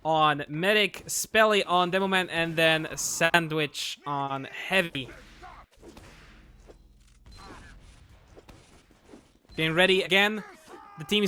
on Medic, Spelly on Demoman, and then Sandwich on Heavy. Getting ready again.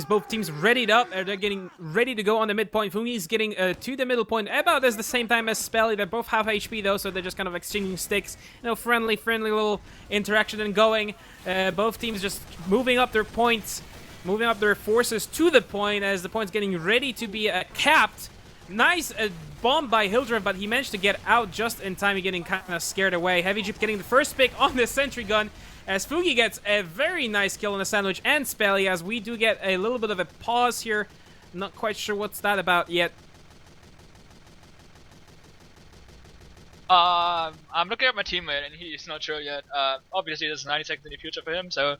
Both teams readied up. They're getting ready to go on the midpoint. Fungi's getting to the middle point about at the same time as Spelly. They're both half HP though, so they're just kind of exchanging sticks. You know, friendly little interaction and going. Both teams just moving up their points, moving up their forces to the point as the point's getting ready to be capped. Nice bomb by Hildreth, but he managed to get out just in time. He's getting kind of scared away. Heavy Jeep getting the first pick on the sentry gun, as Fugi gets a very nice kill on the Sandwich and Spelly, as we do get a little bit of a pause here. Not quite sure what's that about yet. I'm looking at my teammate and he's not sure yet. Obviously there's 90 seconds in the future for him, so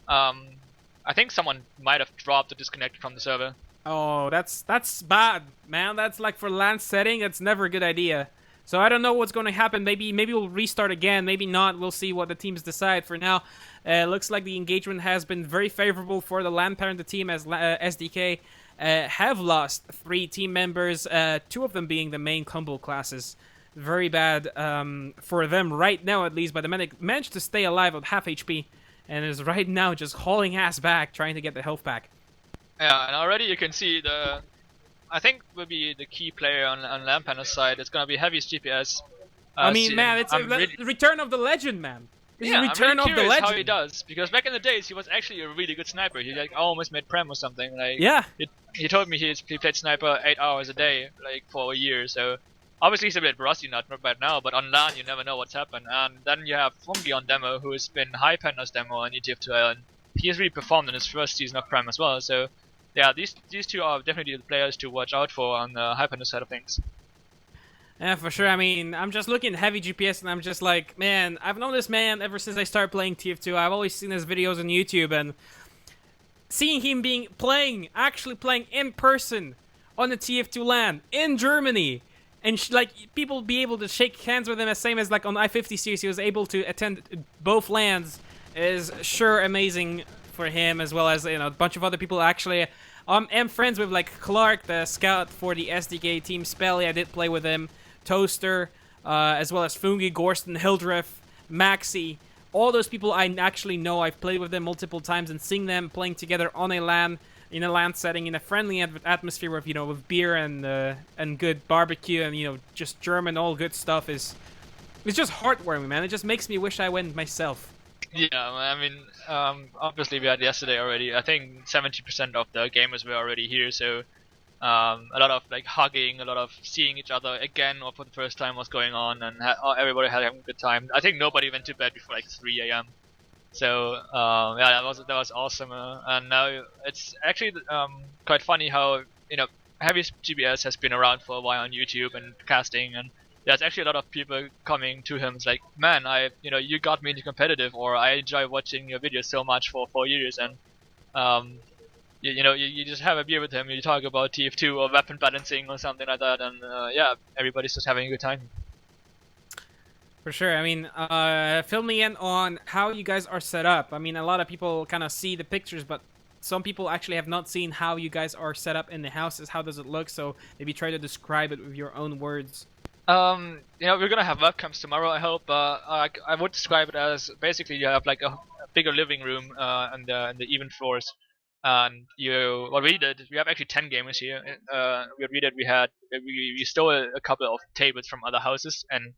I think someone might have dropped or disconnected from the server. Oh, that's bad, man. That's like for LAN setting, that's never a good idea. So I don't know what's going to happen. Maybe we'll restart again. Maybe not. We'll see what the teams decide. For now, looks like the engagement has been very favorable for the LANpander team, as SDK have lost 3 team members, 2 of them being the main combo classes. Very bad for them right now, at least. But the Medic managed to stay alive at half HP and is right now just hauling ass back, trying to get the health back. Yeah, and already you can see I think will be the key player on LANpander's side. It's gonna be Heavy's GPS. I mean, man, it's a return of the legend, man. Yeah, return I'm really of the curious legend. how he does, because back in the days he was actually a really good sniper. He like almost made Prem or something. Like, yeah. He told me he played sniper 8 hours a day, like for a year. So obviously he's a bit rusty, not right now, but on LAN you never know what's happened. And then you have Fungi on demo, who has been Highpander's demo on ETF2L, and he has really performed in his first season of Prem as well. So yeah, these 2 are definitely the players to watch out for on the Highpander side of things. Yeah, for sure. I mean, I'm just looking at Heavy GPS and I'm just like, man, I've known this man ever since I started playing TF2. I've always seen his videos on YouTube, and seeing him actually playing in person on the TF2 LAN in Germany, and like people be able to shake hands with him, as same as like on I-50 series, he was able to attend both LANs, is sure amazing for him, as well as, you know, a bunch of other people. Actually, I'm friends with like Clark, the scout for the SDK team. Spelly, I did play with him. Toaster, as well as Fungi, Gorston, Hildreth, Maxi. All those people I actually know. I've played with them multiple times, and seeing them playing together on a LAN, in a LAN setting, in a friendly atmosphere with, you know, with beer and good barbecue and, you know, just German all good stuff it's just heartwarming, man. It just makes me wish I went myself. Yeah, I mean, obviously we had yesterday already. I think 70% of the gamers were already here, so a lot of like hugging, a lot of seeing each other again or for the first time was going on, and everybody had having a good time. I think nobody went to bed before like 3 a.m. So yeah, that was awesome. And now it's actually quite funny how, you know, Heavy's GPS has been around for a while on YouTube and casting, and there's actually a lot of people coming to him. It's like, man, you got me into competitive, or I enjoy watching your videos so much for 4 years, and you just have a beer with him, you talk about TF2 or weapon balancing or something like that, and yeah, everybody's just having a good time. For sure. I mean, fill me in on how you guys are set up. I mean, a lot of people kind of see the pictures, but some people actually have not seen how you guys are set up in the houses. How does it look? So maybe try to describe it with your own words. We're gonna have webcams tomorrow, I hope. I would describe it as basically you have like a bigger living room and the even floors. And what we did, we have actually 10 gamers here. We stole a couple of tables from other houses and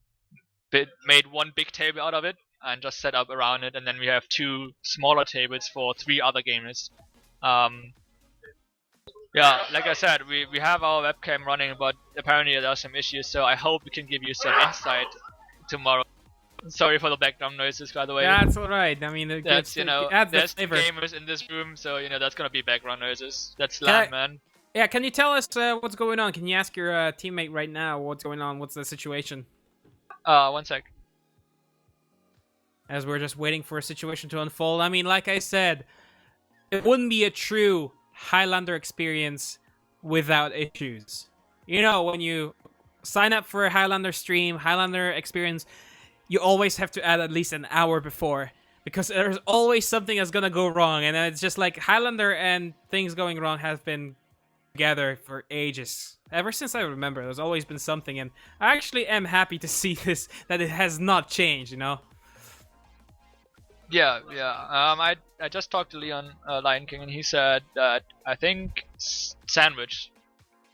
made one big table out of it and just set up around it. And then we have 2 smaller tables for 3 other gamers. Yeah, like I said, we have our webcam running, but apparently there are some issues, so I hope we can give you some insight tomorrow. Sorry for the background noises, by the way. Yeah, that's alright. I mean, there's the gamers in this room, so that's gonna be background noises. That's LAN, man. Yeah, can you tell us what's going on? Can you ask your teammate right now what's going on? What's the situation? 1 sec. As we're just waiting for a situation to unfold. I mean, like I said, it wouldn't be a true Highlander experience without issues. You know, when you sign up for a Highlander stream, Highlander experience, you always have to add at least an hour before, because there's always something that's gonna go wrong, and it's just like Highlander and things going wrong have been together for ages. Ever since I remember, there's always been something, and I actually am happy to see this, that it has not changed, you know? Yeah, yeah. I just talked to Leon Lion King, and he said that I think Sandwich,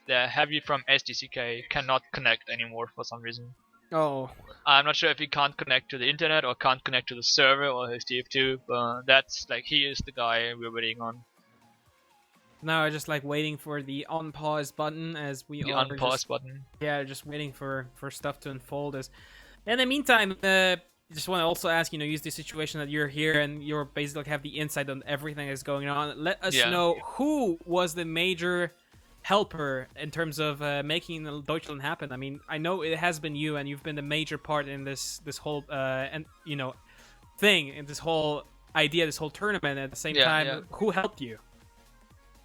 the heavy from SDCK, cannot connect anymore for some reason. Oh. I'm not sure if he can't connect to the internet or can't connect to the server or his TF2, but that's like he is the guy we're waiting on. Now I'm just like waiting for the unpause button as we are The unpause button. Yeah, just waiting for stuff to unfold. As in the meantime, just want to also ask, use the situation that you're here and you're basically have the insight on everything that's going on. Let us know who was the major helper in terms of making DeutschLAN happen. I mean, I know it has been you, and you've been the major part in this whole thing, in this whole idea, this whole tournament. At the same time, who helped you?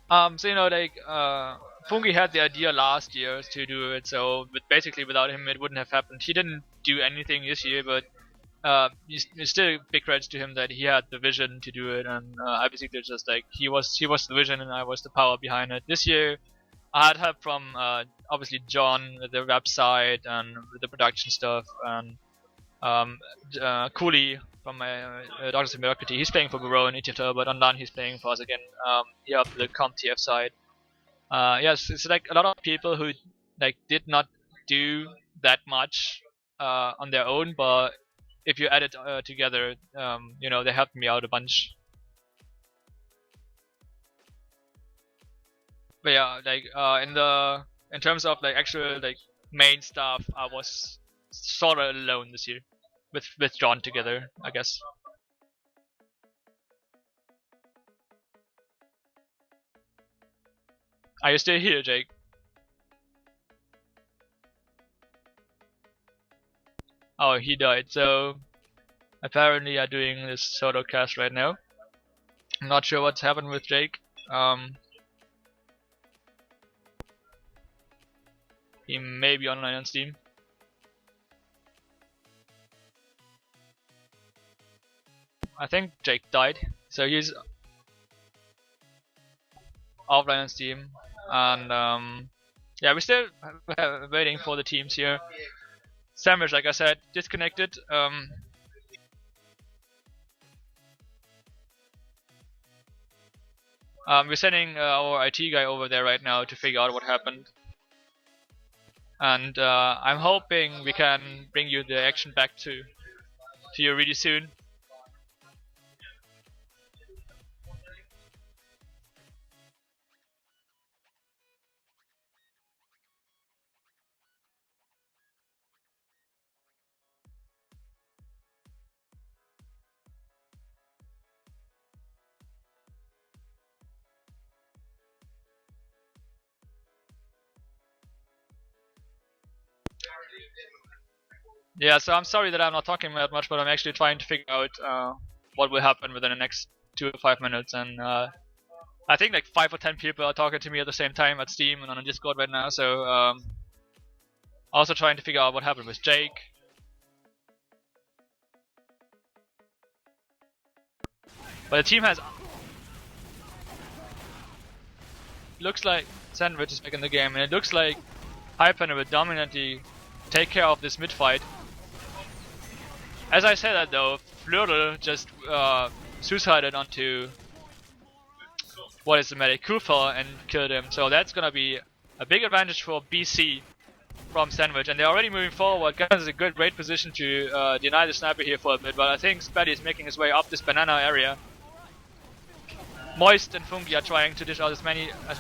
So Fungi had the idea last year to do it, so basically without him it wouldn't have happened. He didn't do anything this year, but it's still big credits to him that he had the vision to do it, and I basically just like he was the vision and I was the power behind it. This year I had help from obviously John with the website and with the production stuff, and Cooley from my Doctors of Mediocrity. He's playing for Guro and ETFL, but on LAN he's playing for us again. He helped the comp TF side. Yes, it's like a lot of people who like did not do that much on their own, but if you add it together, they helped me out a bunch. But yeah, like in terms of like actual like main stuff, I was sort of alone this year with John together, I guess. Are you still here, Jake? Oh, he died. So apparently I'm doing this solo cast right now. I'm not sure what's happened with Jake. He may be online on Steam. I think Jake died, so he's offline on Steam, and yeah, we're still waiting for the teams here. Sandwich, like I said, disconnected. We're sending our IT guy over there right now to figure out what happened, and I'm hoping we can bring you the action back to you really soon. Yeah, so I'm sorry that I'm not talking that much, but I'm actually trying to figure out what will happen within the next 2 to 5 minutes, and I think like 5 or 10 people are talking to me at the same time at Steam and on Discord right now, so also trying to figure out what happened with Jake. But the team has... looks like Sandwich is back in the game, and it looks like LANpander will dominantly take care of this mid fight. As I said that though, Flirtle just suicided onto what is the medic, Kufel, and killed him, so that's gonna be a big advantage for BC from Sandwich, and they're already moving forward. Guns is a great position to deny the sniper here for a bit, but I think Spatty is making his way up this banana area. Moist and Fungi are trying to dish out as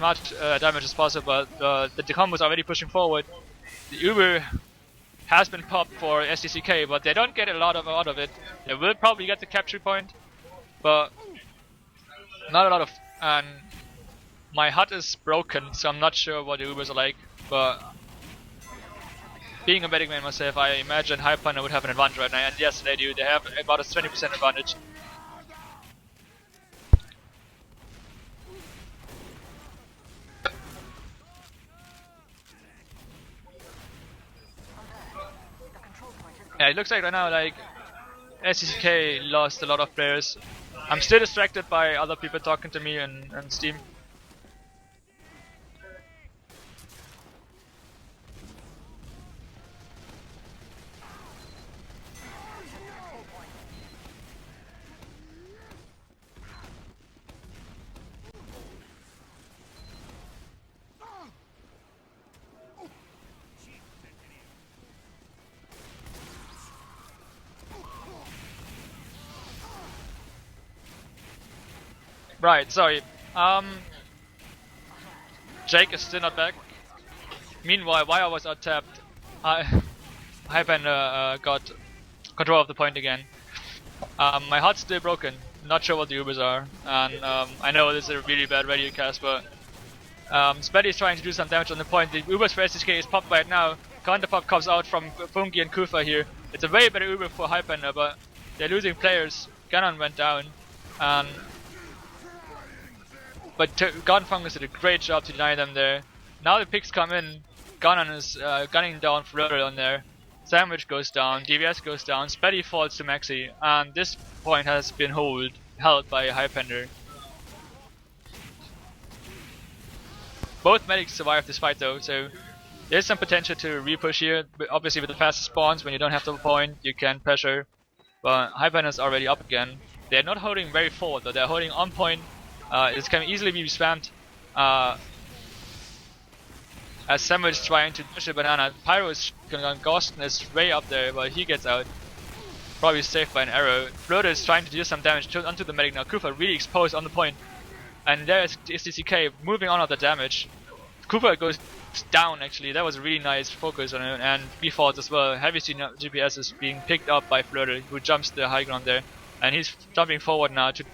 much damage as possible, but the combo is already pushing forward. The Uber has been popped for SDCK, but they don't get a lot out of it. They will probably get the capture point, but not a lot of... and my HUD is broken, so I'm not sure what the Ubers are like, but being a betting man myself, I imagine LANpander would have an advantage right now, and yes, they do. They have about a 20% advantage. Yeah, it looks like right now, like, SDCK lost a lot of players. I'm still distracted by other people talking to me and Steam. Right, sorry. Jake is still not back. Meanwhile, while I was out-tapped, LANpander got control of the point again. My HUD's still broken. Not sure what the Ubers are, and I know this is a really bad radio cast, but Spetty is trying to do some damage on the point. The Ubers for SDCK is popped right now. Counter pop comes out from Funky and Kufa here. It's a way better Uber for LANpander, but they're losing players. Ganon went down, and but Gunfungus did a great job to deny them there. Now the picks come in. Ganon is gunning down Flurry on there. Sandwich goes down, DBS goes down, Spetty falls to Maxi, and this point has been held by LANpander. Both medics survived this fight though, so there's some potential to repush here. But obviously with the faster spawns, when you don't have the point, you can pressure. But LANpander is already up again. They're not holding very forward though, they're holding on point. This can easily be spammed. As Sandwich trying to push a banana, Pyro is going Ghost is way up there, but he gets out. Probably saved by an arrow. Floater is trying to do some damage onto the medic now. Kufa really exposed on the point. And there is SDCK moving on of the damage. Kufa goes down actually, that was a really nice focus on him, and B falls as well. Heavy GPS is being picked up by Floater, who jumps the high ground there. And he's jumping forward now to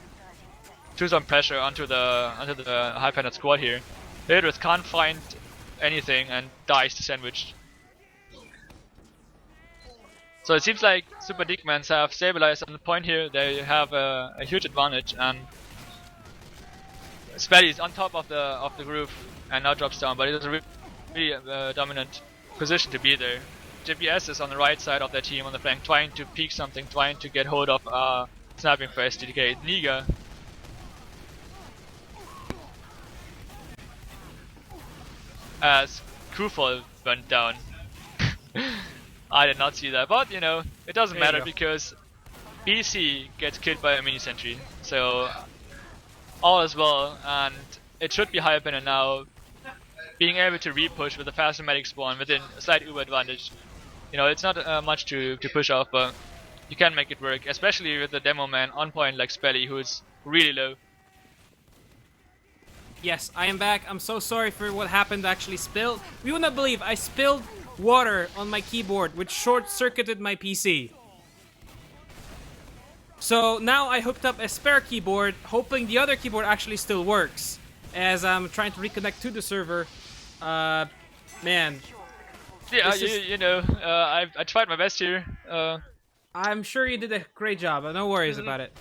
some pressure onto the LANpander squad here. Hydrus can't find anything and dies to Sandwich. So it seems like Super Dickmans have stabilized on the point here. They have a huge advantage, and Spetty is on top of the roof and now drops down, but it is a really dominant position to be there. GPS is on the right side of their team on the flank, trying to peek something, trying to get hold of snapping for SDK. Niga as Kufol went down. I did not see that, but you know, it doesn't matter because BC gets killed by a mini sentry, so all is well, and it should be LANpander now being able to repush with a faster medic spawn within a slight Uber advantage. You know, it's not much to push off, but you can make it work, especially with the demo man on point like Spelly, who is really low. Yes, I am back. I'm so sorry for what happened. I actually spilled. You would not believe I spilled water on my keyboard, which short-circuited my PC. So now I hooked up a spare keyboard, hoping the other keyboard actually still works, as I'm trying to reconnect to the server. Man. Yeah, you know, I tried my best here. I'm sure you did a great job. No worries about it.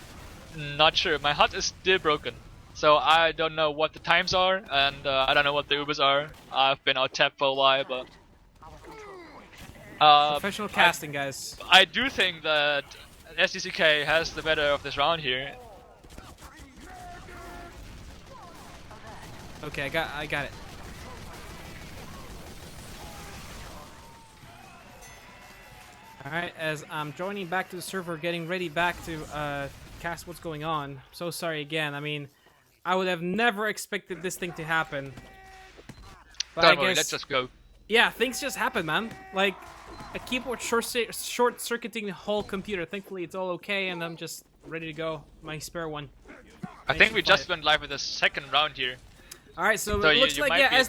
Not sure. My HUD is still broken. So I don't know what the times are, and I don't know what the Ubers are. I've been out tapped for a while, but professional casting, guys. I do think that SDCK has the better of this round here. Okay, I got it. Alright, as I'm joining back to the server, getting ready back to cast what's going on. So sorry again. I mean, I would have never expected this thing to happen. But Don't worry, let's just go. Yeah, things just happen, man. Like, a keyboard short-circuiting the whole computer. Thankfully, it's all okay, and I'm just ready to go. My spare one. I think we just went live with the second round here. Alright, so it looks like, yeah,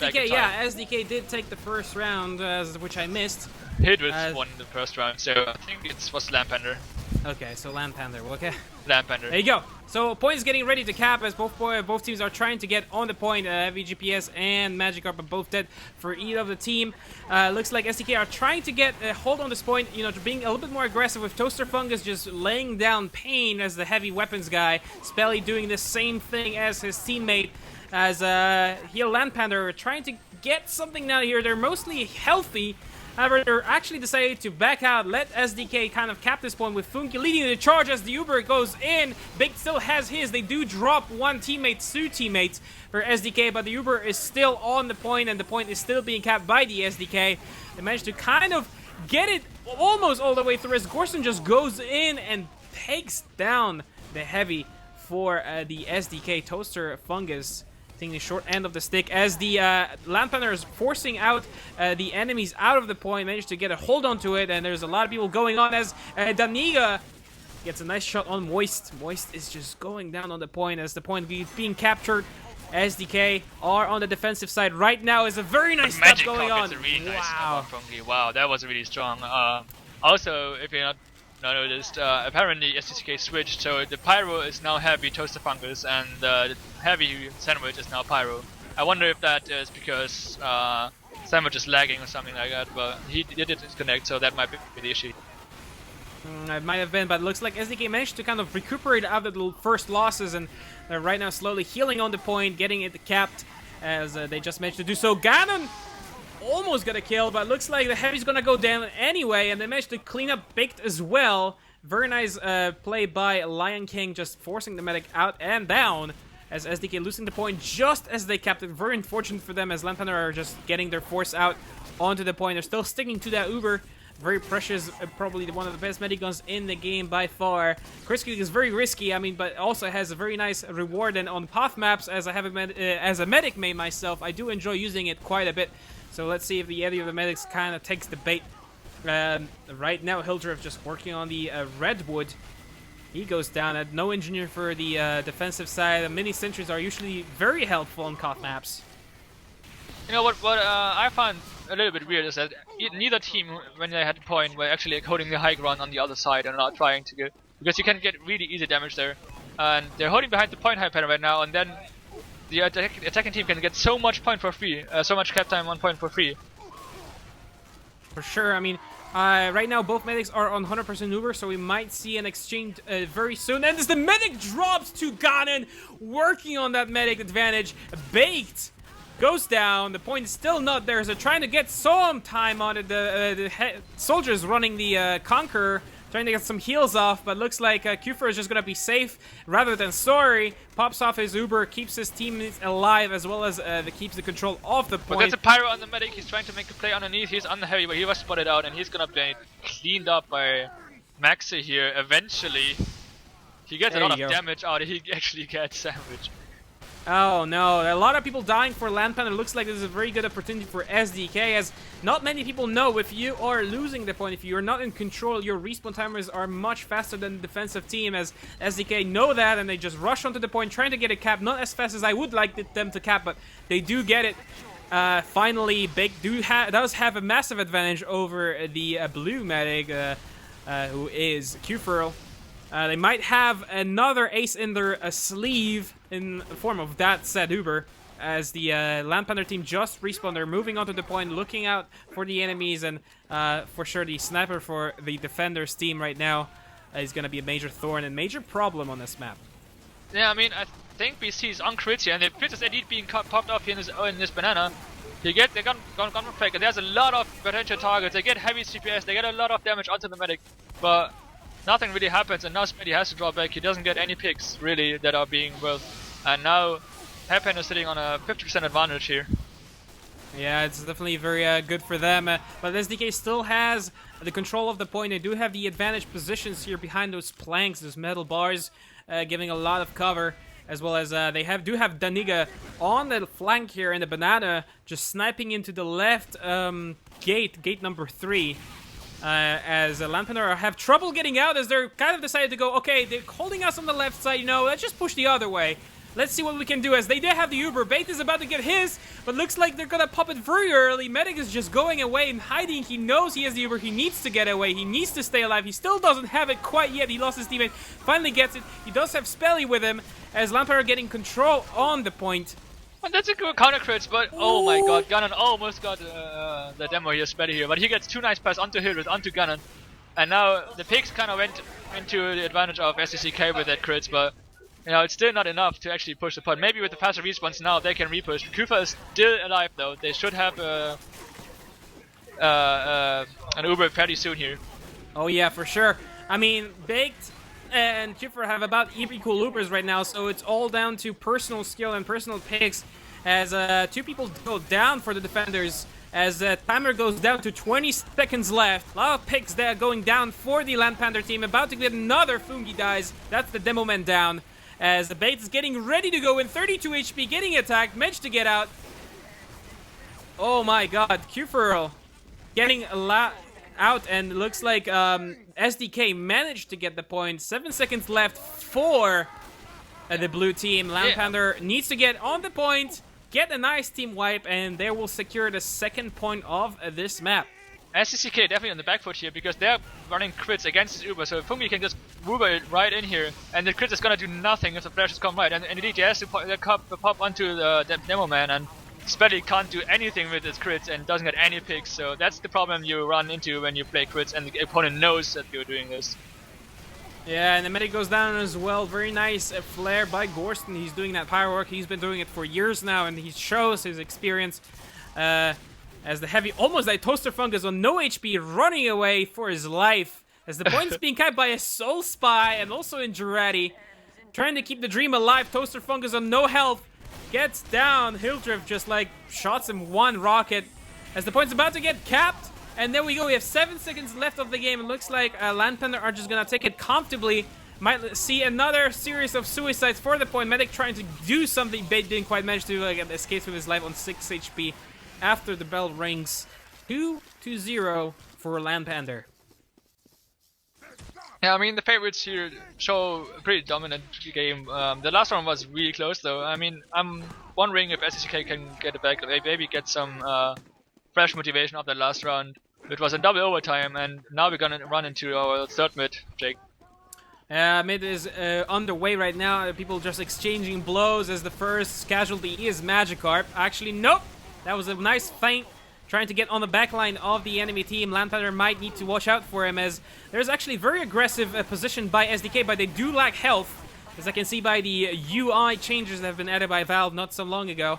SDK did take the first round, which I missed. Hydrus won the first round, so I think it was LANpander. Okay, so LANpander, okay. LANpander. There you go. So point is getting ready to cap as both teams are trying to get on the point. Heavy GPS and Magikarp are both dead for either of the team. Looks like SDK are trying to get a hold on this point, you know, being a little bit more aggressive with Toaster Fungus just laying down pain as the heavy weapons guy. Spelly doing the same thing as his teammate, as here LANpander are trying to get something out of here. They're mostly healthy. However, they're actually decided to back out, let SDK kind of cap this point with Funky leading the charge as the Uber goes in. Big still has his. They do drop one teammate, two teammates for SDK, but the Uber is still on the point, and the point is still being capped by the SDK. They managed to kind of get it almost all the way through as Gorson just goes in and takes down the heavy for the SDK. Toaster Fungus the short end of the stick as the LANpander is forcing out the enemies out of the point, managed to get a hold on to it, and there's a lot of people going on as Daniga Gets a nice shot on Moist. Moist is just going down on the point as the point being captured. SDK are on the defensive side right now. Is a very nice step going on. A really nice wow, that was really strong. Also, if you're not noticed, apparently SDCK switched, so the Pyro is now heavy Toaster Fungus and the heavy Sandwich is now Pyro. I wonder if that is because Sandwich is lagging or something like that, but he did disconnect, so that might be the issue. It might have been, but it looks like SDK managed to kind of recuperate after the first losses, and they're right now slowly healing on the point, getting it capped, as they just managed to do so. Ganon almost got a kill, but looks like the Heavy's gonna go down anyway, and they managed to clean up Baked as well. Very nice play by Lion King, just forcing the medic out and down, as SDK losing the point just as they capped it. Very unfortunate for them, as LANpander are just getting their force out onto the point. They're still sticking to that Uber. Very precious, probably one of the best medic guns in the game by far. Kriskig is very risky, I mean, but also has a very nice reward. And on path maps, as I have as a medic main myself, I do enjoy using it quite a bit. So let's see if the other of the medics kind of takes the bait. Right now, Hildreth just working on the Redwood. He goes down. At no engineer for the defensive side. The mini sentries are usually very helpful on path maps. You know what I find a little bit weird is that neither team, when they had the point, were actually holding the high ground on the other side and not trying to get, because you can get really easy damage there. And they're holding behind the point high pattern right now, and then the attacking team can get so much point for free, so much cap time on point for free. For sure, I mean, right now both medics are on 100% Uber, so we might see an exchange very soon. And as the medic drops to Ganon, working on that medic advantage, Baked goes down. The point is still not there, so trying to get some time on it. The soldiers running the Conqueror, trying to get some heals off, but looks like Kufer is just going to be safe rather than sorry. Pops off his Uber, keeps his teammates alive, as well as keeps the control of the point. But there's a Pyro on the medic. He's trying to make a play underneath. He's on the heavy, but he was spotted out, and he's going to be cleaned up by Maxi here eventually. He gets a lot of damage out. He actually gets sandwiched. Oh no, a lot of people dying for LANpander. Looks like this is a very good opportunity for SDK, as not many people know if you are losing the point, if you're not in control, your respawn timers are much faster than the defensive team, as SDK know that, and they just rush onto the point trying to get a cap. Not as fast as I would like them to cap, but they do get it. Finally, Big does have a massive advantage over the blue medic, who is Q-Furl. They might have another ace in their sleeve in the form of that said Uber, as the LANpander team just respawned. They're moving onto the point, looking out for the enemies, and for sure the sniper for the defenders team right now is going to be a major thorn and major problem on this map. Yeah, I mean, I think BC is on crits here, and the Princess Elite being popped off here in this banana. They gun fake, and there's a lot of potential targets. They get heavy CPS, they get a lot of damage onto the medic, but nothing really happens, and now Smitty has to draw back. He doesn't get any picks, really, that are being worth. And now LANpander is sitting on a 50% advantage here. Yeah, it's definitely very good for them. But SDK still has the control of the point. They do have the advantage positions here behind those planks, those metal bars, giving a lot of cover. As well as they do have Daniga on the flank here in the banana, just sniping into the left gate number 3. As LANpander have trouble getting out, as they're kind of decided to go, okay, they're holding us on the left side, you know, let's just push the other way. Let's see what we can do, as they did have the Uber. Bait is about to get his, but looks like they're gonna pop it very early. Medic is just going away and hiding. He knows he has the Uber. He needs to get away. He needs to stay alive. He still doesn't have it quite yet. He lost his teammate. Finally gets it. He does have Spelly with him, as LANpander are getting control on the point. Well, that's a good counter crits, but oh my god, Ganon almost got the demo here, Spelly here, but he gets 2 nice passes onto Hildreth, onto Ganon. And now the picks kind of went into the advantage of SDCK with that crits, but you know, it's still not enough to actually push the point. Maybe with the faster respawns now they can repush. Kufa is still alive though. They should have an Uber fairly soon here. Oh yeah, for sure. I mean, Baked and Kufa have about equal Ubers right now, so it's all down to personal skill and personal picks, as 2 people go down for the defenders, as timer goes down to 20 seconds left. A lot of picks there going down for the LANpander team. About to get another Fungi dies. That's the demo man down, as the Bait is getting ready to go in. 32 HP, getting attacked, managed to get out. Oh my god, Q-Furl getting a lot. out, and looks like SDK managed to get the point. 7 seconds left for the blue team. LANpander needs to get on the point, get a nice team wipe, and they will secure the second point of this map. SDCK definitely on the back foot here because they're running crits against his Uber, so Fungi can just Uber it right in here, and the crit is gonna do nothing if the flashes come right. And indeed, he has to pop onto the demo man, and Spelly can't do anything with his crits and doesn't get any picks. So that's the problem you run into when you play crits, and the opponent knows that you're doing this. Yeah, and the medic goes down as well. Very nice flare by Gorston. He's doing that firework. He's been doing it for years now, and he shows his experience. As the heavy, almost like Toaster Fungus on no HP, running away for his life. As the point is being capped by a Soul Spy and also in Girardi. Trying to keep the dream alive. Toaster Fungus on no health. Gets down. Hildrift just like shots him one rocket. As the point's about to get capped. And there we go. We have 7 seconds left of the game. It looks like LANpander are just going to take it comfortably. Might see another series of suicides for the point. Medic trying to do something. Bait didn't quite manage to escape with his life on 6 HP. After the bell rings, 2-0 for LANpander. Yeah, I mean, the favorites here show a pretty dominant game. The last one was really close, though. I mean, I'm wondering if SDCK can get it back, maybe get some fresh motivation of the last round, which was in double overtime, and now we're gonna run into our third mid, Jake. Mid is underway right now. People just exchanging blows as the first casualty is Magikarp. Actually, nope. That was a nice feint, trying to get on the backline of the enemy team. LANpander might need to watch out for him, as there's actually very aggressive position by SDK, but they do lack health, as I can see by the UI changes that have been added by Valve not so long ago.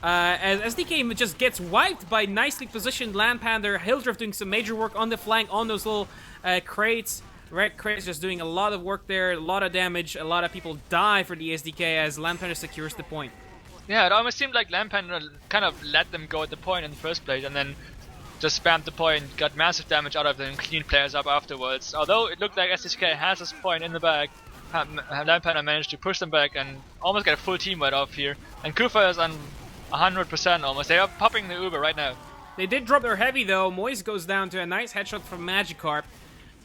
As SDK just gets wiped by nicely positioned LANpander. Hildrift doing some major work on the flank on those little crates. Red crates just doing a lot of work there, a lot of damage, a lot of people die for the SDK as LANpander secures the point. Yeah, it almost seemed like LANpander kind of let them go at the point in the first place and then just spammed the point, got massive damage out of them, and cleaned players up afterwards. Although it looked like SDCK has this point in the bag, LANpander managed to push them back and almost get a full team right off here. And Kufa is on 100% almost. They are popping the Uber right now. They did drop their heavy though. Moise goes down to a nice headshot from Magikarp.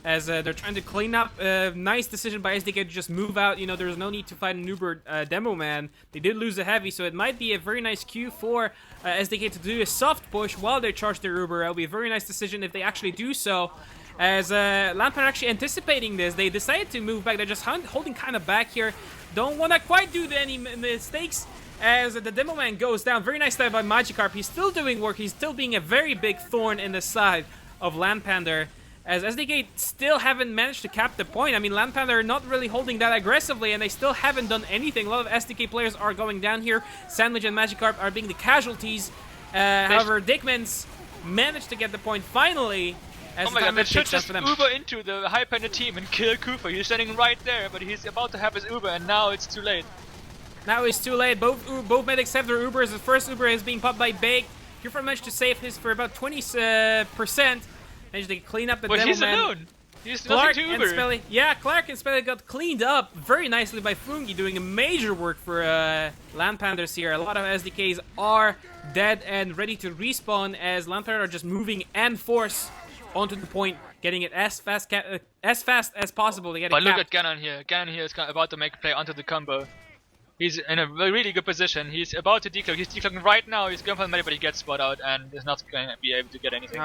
As they're trying to clean up. Nice decision by SDK to just move out. You know, there's no need to fight an Uber demo man. They did lose a heavy, so it might be a very nice cue for SDK to do a soft push while they charge their Uber. It'll be a very nice decision if they actually do so. As LANpander actually anticipating this, they decided to move back. They're just holding kind of back here. Don't want to quite do any mistakes. As the demo man goes down. Very nice dive by Magikarp. He's still doing work. He's still being a very big thorn in the side of LANpander. As SDK still haven't managed to cap the point. I mean, LANpander are not really holding that aggressively, and they still haven't done anything. A lot of SDK players are going down here. Sandwich and Magikarp are being the casualties. However, Dickmans managed to get the point finally. As oh my god, they should just Uber into the LANpander team and kill Kufa. He's standing right there, but he's about to have his Uber, and now it's too late. Now it's too late. Both medics have their Ubers. The first Uber is being popped by Bake. Kufa managed to save his for about 20%. Managed to clean up the demo man. But he's alone. He's Clark nothing to and Uber. Spelly. Yeah, Clark and Spelly got cleaned up very nicely by Fungi, doing a major work for LANpanders here. A lot of SDKs are dead and ready to respawn as LANpander are just moving en force onto the point, getting it as fast as possible to get it But look capped. at Ganon here. Ganon here is about to make a play onto the combo. He's in a really good position. He's about to decloak. He's decloaking right now. He's going for the medic, but he gets spot out and is not going to be able to get anything.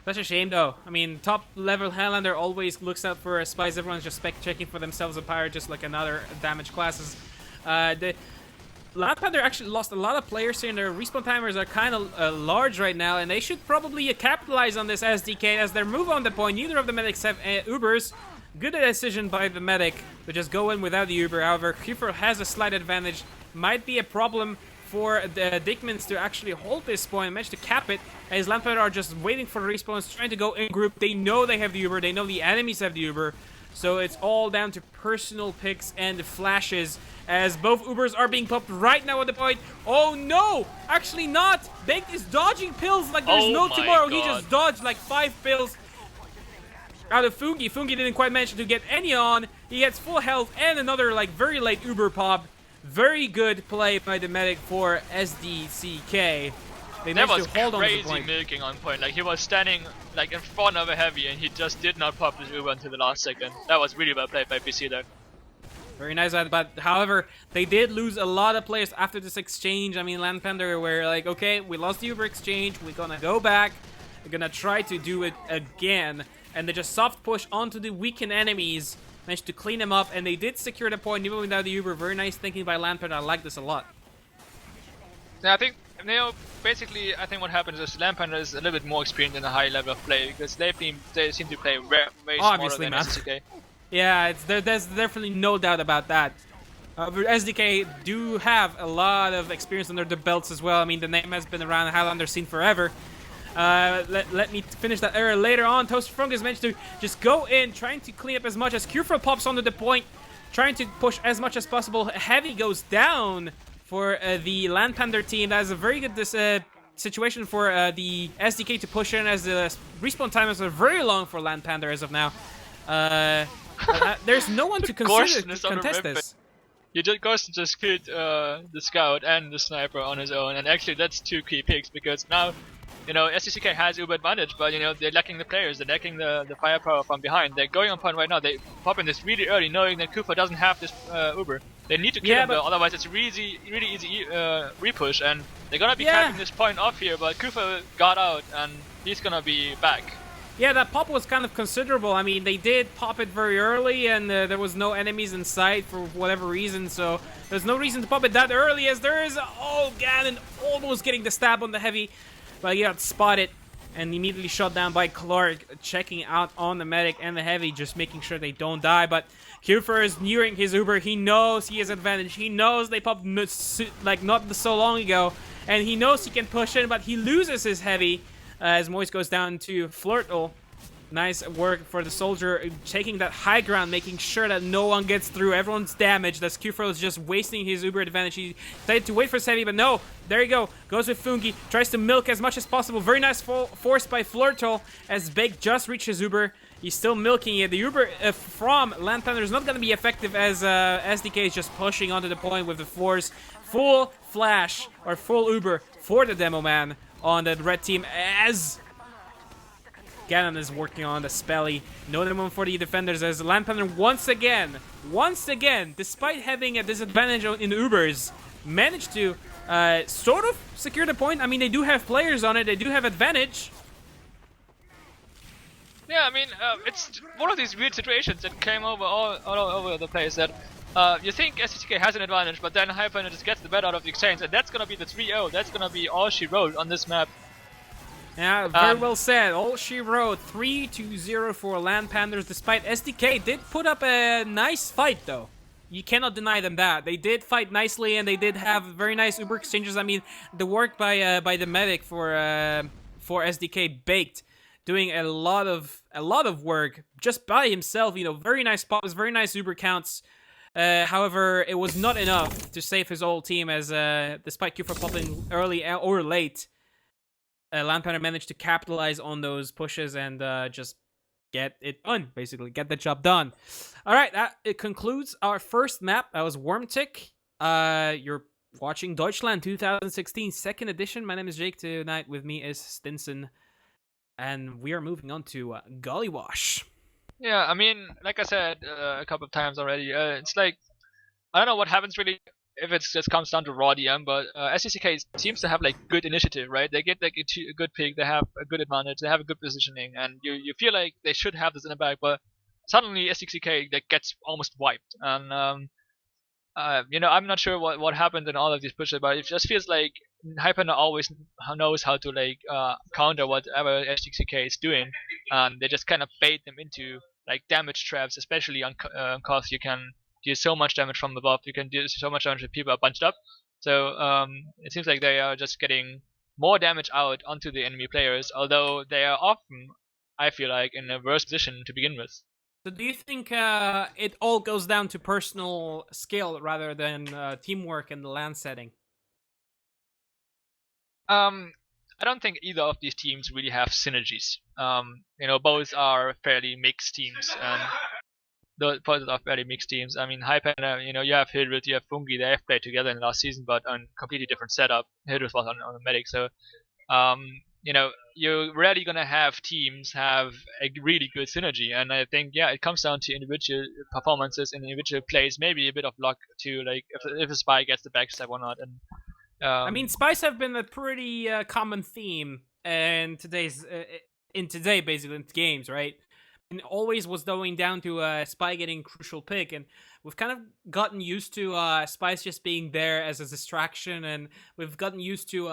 Such a shame though. I mean, top level Highlander always looks out for spies. Everyone's just spec checking for themselves a pirate, just like another damage classes. The LANpander actually lost a lot of players here, and their respawn timers are kind of large right now, and they should probably capitalize on this SDK as their move on the point. Neither of the medics have Ubers. Good decision by the medic to just go in without the Uber. However, Kiefer has a slight advantage. Might be a problem for the Dickmans to actually hold this point and manage to cap it, as LANpander are just waiting for the respawns, trying to go in group. They know they have the Uber, they know the enemies have the Uber, so it's all down to personal picks and flashes, as both Ubers are being popped right now at the point. Oh no! Actually not! Baked is dodging pills like there's no tomorrow. God. He just dodged like 5 pills out of Fungi. Fungi didn't quite manage to get any on. He gets full health and another like very late Uber pop. Very good play by the medic for SDCK. They That managed was to hold on to the crazy point. milking on point. Like he was standing like in front of a heavy, and he just did not pop his Uber until the last second. That was really well played by BC there. Very nice, but however, they did lose a lot of players after this exchange. I mean, LANpander were like, okay, we lost the Uber exchange, we're gonna go back, we're gonna try to do it again. And they just soft push onto the weakened enemies, managed to clean them up, and they did secure the point even without the Uber. Very nice thinking by LANpander, I like this a lot. Yeah, I think, you know, basically, I think what happens is LANpander is a little bit more experienced in the high level of play, because they seem to play way smaller than SDCK. Yeah, there's definitely no doubt about that. SDK do have a lot of experience under the belts as well. I mean, the name has been around the Highlander scene forever. Let me finish that error later on. Toaster Fungus managed to just go in, trying to clean up as much as Q4 pops onto the point, trying to push as much as possible. Heavy goes down for the LANpander team. That is a very good situation for the SDK to push in, as the respawn times are very long for LANpander as of now. There's no one to contest this. Ghost just killed the scout and the sniper on his own, and actually that's two key picks, because now, you know, SDCK has Uber advantage, but you know, they're lacking the players, they're lacking the firepower from behind. They're going on point right now, they pop in this really early, knowing that Kufa doesn't have this Uber. They need to kill him though, otherwise it's really easy repush, and they're gonna be capping this point off here, but Kufa got out, and he's gonna be back. Yeah, that pop was kind of considerable. I mean, they did pop it very early, and there was no enemies in sight for whatever reason, so there's no reason to pop it that early, as there is... Oh, Ganon almost getting the stab on the heavy, but he got spotted and immediately shot down by Clark, checking out on the medic and the heavy, just making sure they don't die. But Kufer is nearing his Uber. He knows he has advantage. He knows they popped like not so long ago, and he knows he can push in, but he loses his heavy. As Moise goes down to Flirtle. Nice work for the soldier, taking that high ground, making sure that no one gets through. Everyone's damaged. As Q4 is just wasting his Uber advantage. He decided to wait for Sevi, but no. There you go. Goes with Fungi. Tries to milk as much as possible. Very nice force by Flirtle, as Bake just reaches Uber. He's still milking it. The Uber from LANpander is not going to be effective, as SDK is just pushing onto the point with the force. Full flash, or full Uber for the demo man on the red team, as Ganon is working on the Spelly. No minimum for the defenders, as LANpander once again, despite having a disadvantage in Ubers, managed to sort of secure the point. I mean, they do have players on it, they do have advantage. Yeah, I mean, it's one of these weird situations that came over all over the place, that you think SDCK has an advantage, but then LANpander just gets the better out of the exchange, and that's gonna be the 3-0. That's gonna be all she wrote on this map. Yeah, very well said. All she wrote. 3-0 for LANpanders, despite SDK did put up a nice fight, though. You cannot deny them that. They did fight nicely, and they did have very nice Uber exchanges. I mean, the work by the medic for SDK Baked, doing a lot of work just by himself. You know, very nice pops, very nice Uber counts. However, it was not enough to save his whole team, as despite Q4 popping early or late, LANpander managed to capitalize on those pushes and just get it done, basically. Get the job done. All right, it concludes our first map. That was Wormtick. You're watching DeutschLAN 2016 second edition. My name is Jake. Tonight with me is Stinson. And we are moving on to Gollywash. Yeah, I mean, like I said a couple of times already, it's like, I don't know what happens really if it just comes down to raw DM, but SDCK seems to have like good initiative, right? They get like a good pick, they have a good advantage, they have a good positioning, and you feel like they should have this in the bag, but suddenly SDCK like gets almost wiped, and you know, I'm not sure what happened in all of these pushes, but it just feels like LANpander always knows how to like counter whatever SDCK is doing, and they just kind of bait them into like damage traps, especially on cost. You can do so much damage from above, you can do so much damage if people are bunched up. So it seems like they are just getting more damage out onto the enemy players, although they are often, I feel like, in a worse position to begin with. So do you think it all goes down to personal skill rather than teamwork in the LAN setting? I don't think either of these teams really have synergies. You know, both are fairly mixed teams, and both are fairly mixed teams. I mean, LANpander, you know, you have Hildreth, you have Fungi. They have played together in the last season, but on completely different setup. Hildreth was on the medic, so you're rarely gonna have teams have a really good synergy, and I think it comes down to individual performances and individual plays, maybe a bit of luck too, like if a spy gets the backstep or not. And I mean, spies have been a pretty common theme in today basically in games, right? And always was going down to spy getting crucial pick, and we've kind of gotten used to spies just being there as a distraction, and we've gotten used to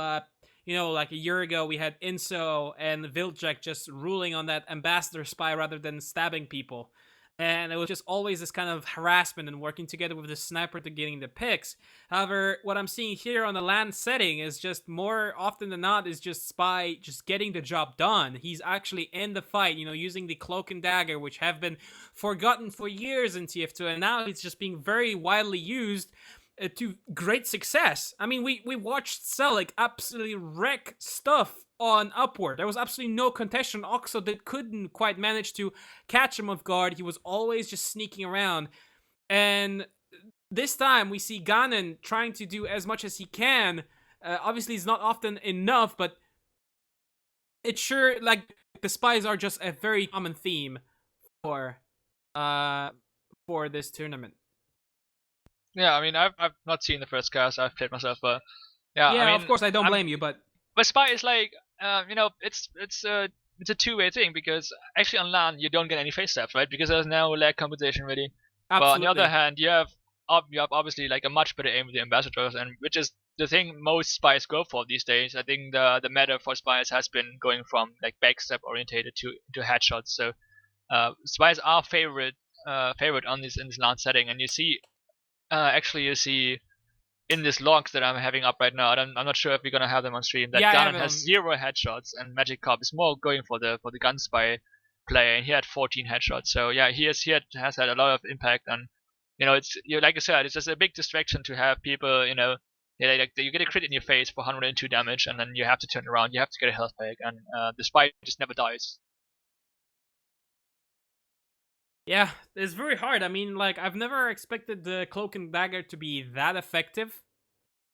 like a year ago we had Inso and Vilcek just ruling on that ambassador spy rather than stabbing people. And it was just always this kind of harassment and working together with the sniper to getting the picks. However, what I'm seeing here on the LAN setting is just more often than not is just Spy just getting the job done. He's actually in the fight, using the cloak and dagger, which have been forgotten for years in TF2, and now it's just being very widely used to great success. I mean, we watched Selic absolutely wreck stuff on Upward. There was absolutely no contention. Oxo that couldn't quite manage to catch him off guard. He was always just sneaking around. And this time we see Ganon trying to do as much as he can. Obviously, it's not often enough, but it's sure, like, the spies are just a very common theme for this tournament. Yeah, I mean, I've not seen the first cast. I've played myself, but yeah, Yeah, I mean, of course, I don't blame you, but spy is like, it's a two-way thing, because actually on LAN you don't get any face steps, right? Because there's no lag compensation really. absolutely. But on the other hand, you have obviously like a much better aim with the ambassadors, and which is the thing most spies go for these days. I think the meta for spies has been going from like backstep orientated to headshots. So spies are favorite on in this LAN setting, and you see in this logs that I'm having up right now, I'm not sure if we're gonna have them on stream, that Ganon has 0 headshots, and Magic Cop is more going for the gun spy player, and he had 14 headshots. So yeah, he has had a lot of impact, and it's like I said, it's just a big distraction to have people, like you get a crit in your face for 102 damage, and then you have to turn around, you have to get a health pack, and the spy just never dies. Yeah, it's very hard. I mean, like, I've never expected the Cloak and Dagger to be that effective,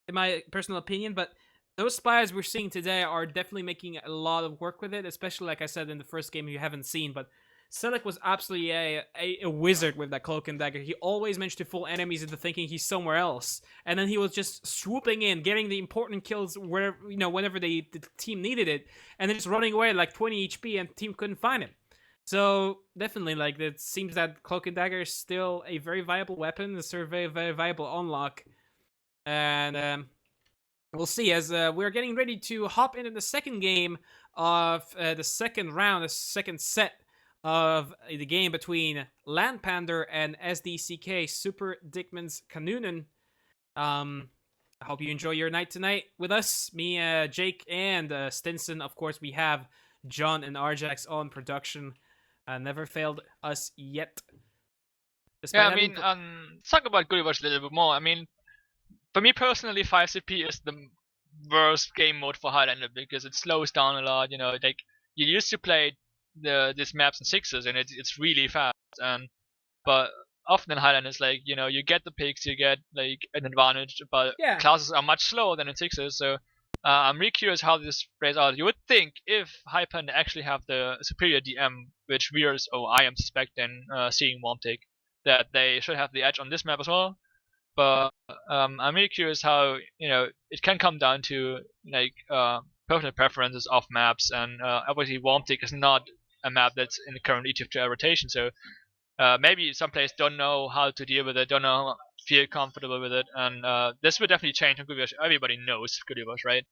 in my personal opinion, but those spies we're seeing today are definitely making a lot of work with it, especially, like I said, in the first game you haven't seen, but Selic was absolutely a wizard with that Cloak and Dagger. He always managed to fool enemies into thinking he's somewhere else, and then he was just swooping in, getting the important kills whenever the team needed it, and then just running away at like 20 HP, and the team couldn't find him. So definitely, like, it seems that Cloak and Dagger is still a very viable weapon, a very, very viable unlock, and we'll see as we're getting ready to hop into the second game of the second round, the second set of the game between LANpander and SDCK Super Dickman's Kanunen. I hope you enjoy your night tonight with us, me, Jake, and Stinson. Of course, we have John and Arjax on production. Never failed us yet. Yeah, I mean, talk about Gulliver's a little bit more. I mean, for me personally, 5CP is the worst game mode for Highlander because it slows down a lot. Like you used to play these maps in sixes, and it's really fast. But often in Highlander, it's like you get the picks, you get like an advantage, but classes are much slower than in sixes. So I'm really curious how this plays out. You would think if LANpander actually have the superior DM, which I am suspecting, seeing Warmtake, that they should have the edge on this map as well. But I'm really curious how it can come down to like personal preferences of maps, and obviously Warmtake is not a map that's in the current ETF rotation, so maybe some players don't know how to deal with it, don't know feel comfortable with it, and this will definitely change. Everybody knows Gulliver's, right?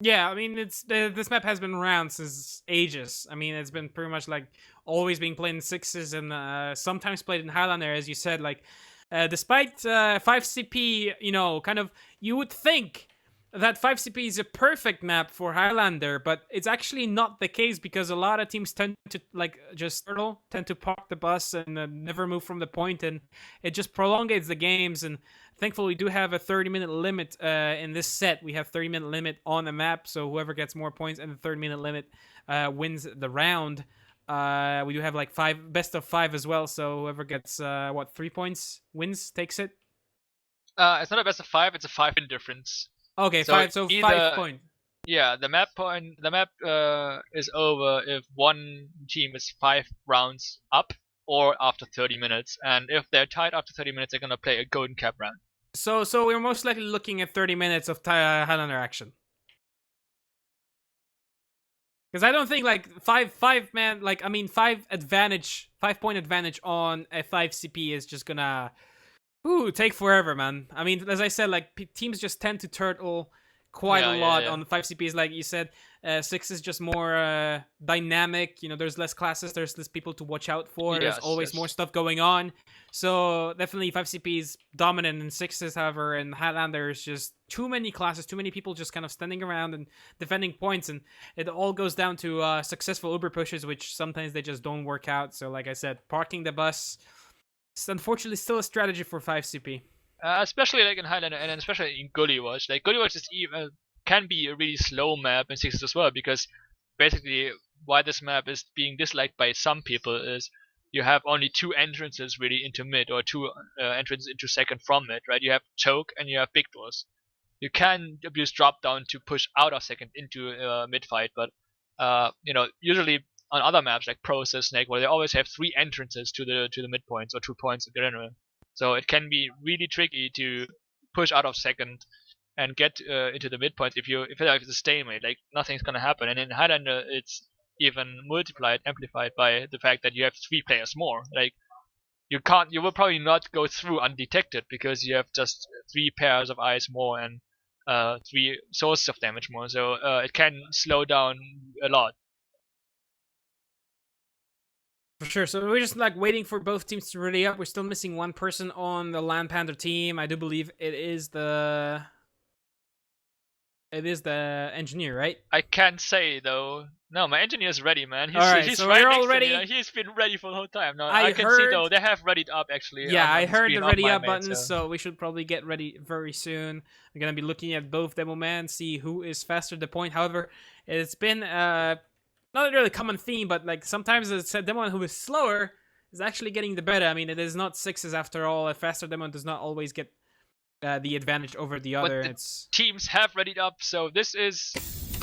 Yeah, I mean, this map has been around since ages. I mean, it's been pretty much like always being played in sixes and sometimes played in Highlander, as you said. Like, despite 5CP, kind of, you would think that 5CP is a perfect map for Highlander, but it's actually not the case because a lot of teams tend to tend to park the bus and never move from the point, and it just prolongates the games. And thankfully, we do have a 30-minute limit in this set. We have 30-minute limit on the map, so whoever gets more points in the 30-minute limit wins the round. We do have like best of 5 as well, so whoever gets 3 points wins, takes it. It's not a best of 5; it's a 5 in difference. Okay, so 5 points. Yeah, the map is over if one team is 5 rounds up or after 30 minutes, and if they're tied after 30 minutes, they're gonna play a golden cap round. So we're most likely looking at 30 minutes of Highlander action. Because I don't think like five man, like I mean 5-point advantage on a 5 CP is just gonna take forever, man. I mean, as I said, like teams just tend to turtle quite a lot on 5 CPs, like you said. 6 is just more dynamic. You know, there's less classes, there's less people to watch out for. There's always more stuff going on. So definitely 5 CP is dominant in 6s, however, and Highlander is just too many classes, too many people just kind of standing around and defending points, and it all goes down to successful Uber pushes, which sometimes they just don't work out. So like I said, parking the bus is unfortunately still a strategy for 5 CP. Especially like in Highlander and especially in Gully Watch. Like Gully Watch is even can be a really slow map in 6s as well, because basically why this map is being disliked by some people is you have only 2 entrances really into mid, or 2 entrances into second from mid, right? You have choke and you have big doors. You can abuse drop down to push out of second into mid fight, but you know, usually on other maps like Process, Snake, where they always have 3 entrances to the mid points, or 2 points in general. So it can be really tricky to push out of second and get into the midpoint if it's a stalemate. Like nothing's gonna happen. And in Highlander, it's even amplified by the fact that you have 3 players more. Like you will probably not go through undetected because you have just 3 pairs of eyes more and 3 sources of damage more. So it can slow down a lot. For sure. So we're just like waiting for both teams to ready up. We're still missing one person on the LANpander team. I do believe it is the engineer, right? I can't say though. No, my engineer is ready, man. He's so right we're next all ready. to me. He's been ready for the whole time. No, I can heard, see though they have readied up actually. Yeah, I heard the ready up button, so we should probably get ready very soon. We're gonna be looking at both demo man, see who is faster to point. However, it's been not really a common theme, but like sometimes it's a demo man who is slower is actually getting the better. I mean, it is not 6s after all. A faster demo does not always get the advantage over the other. But teams have readied up, so this is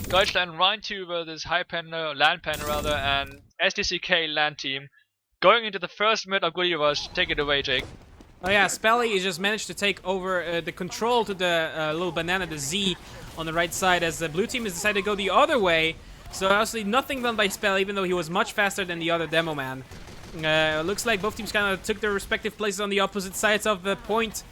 DeutschLAN Round 2 versus LANpander rather, and SDCK LAN team going into the first mid of Goody Rush. Take it away, Jake. Oh yeah, Spelly has just managed to take over the control to the little banana, the Z, on the right side, as the blue team has decided to go the other way. So obviously nothing done by Spell, even though he was much faster than the other demo man. Looks like both teams kind of took their respective places on the opposite sides of the point,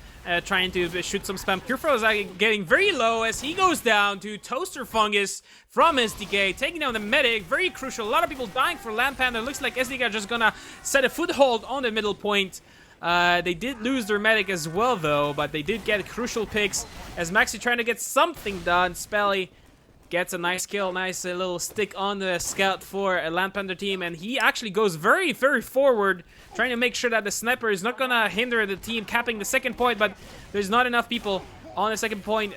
trying to shoot some spam. Purefro is getting very low as he goes down to Toaster Fungus from SDK, taking down the medic. Very crucial. A lot of people dying for LANpander. Looks like SDK are just gonna set a foothold on the middle point. They did lose their medic as well, though, but they did get crucial picks as Maxi trying to get something done. Spelly gets a nice kill, nice little stick on the scout for a LANpander team, and he actually goes very, very forward, trying to make sure that the sniper is not gonna hinder the team capping the second point, but there's not enough people on the second point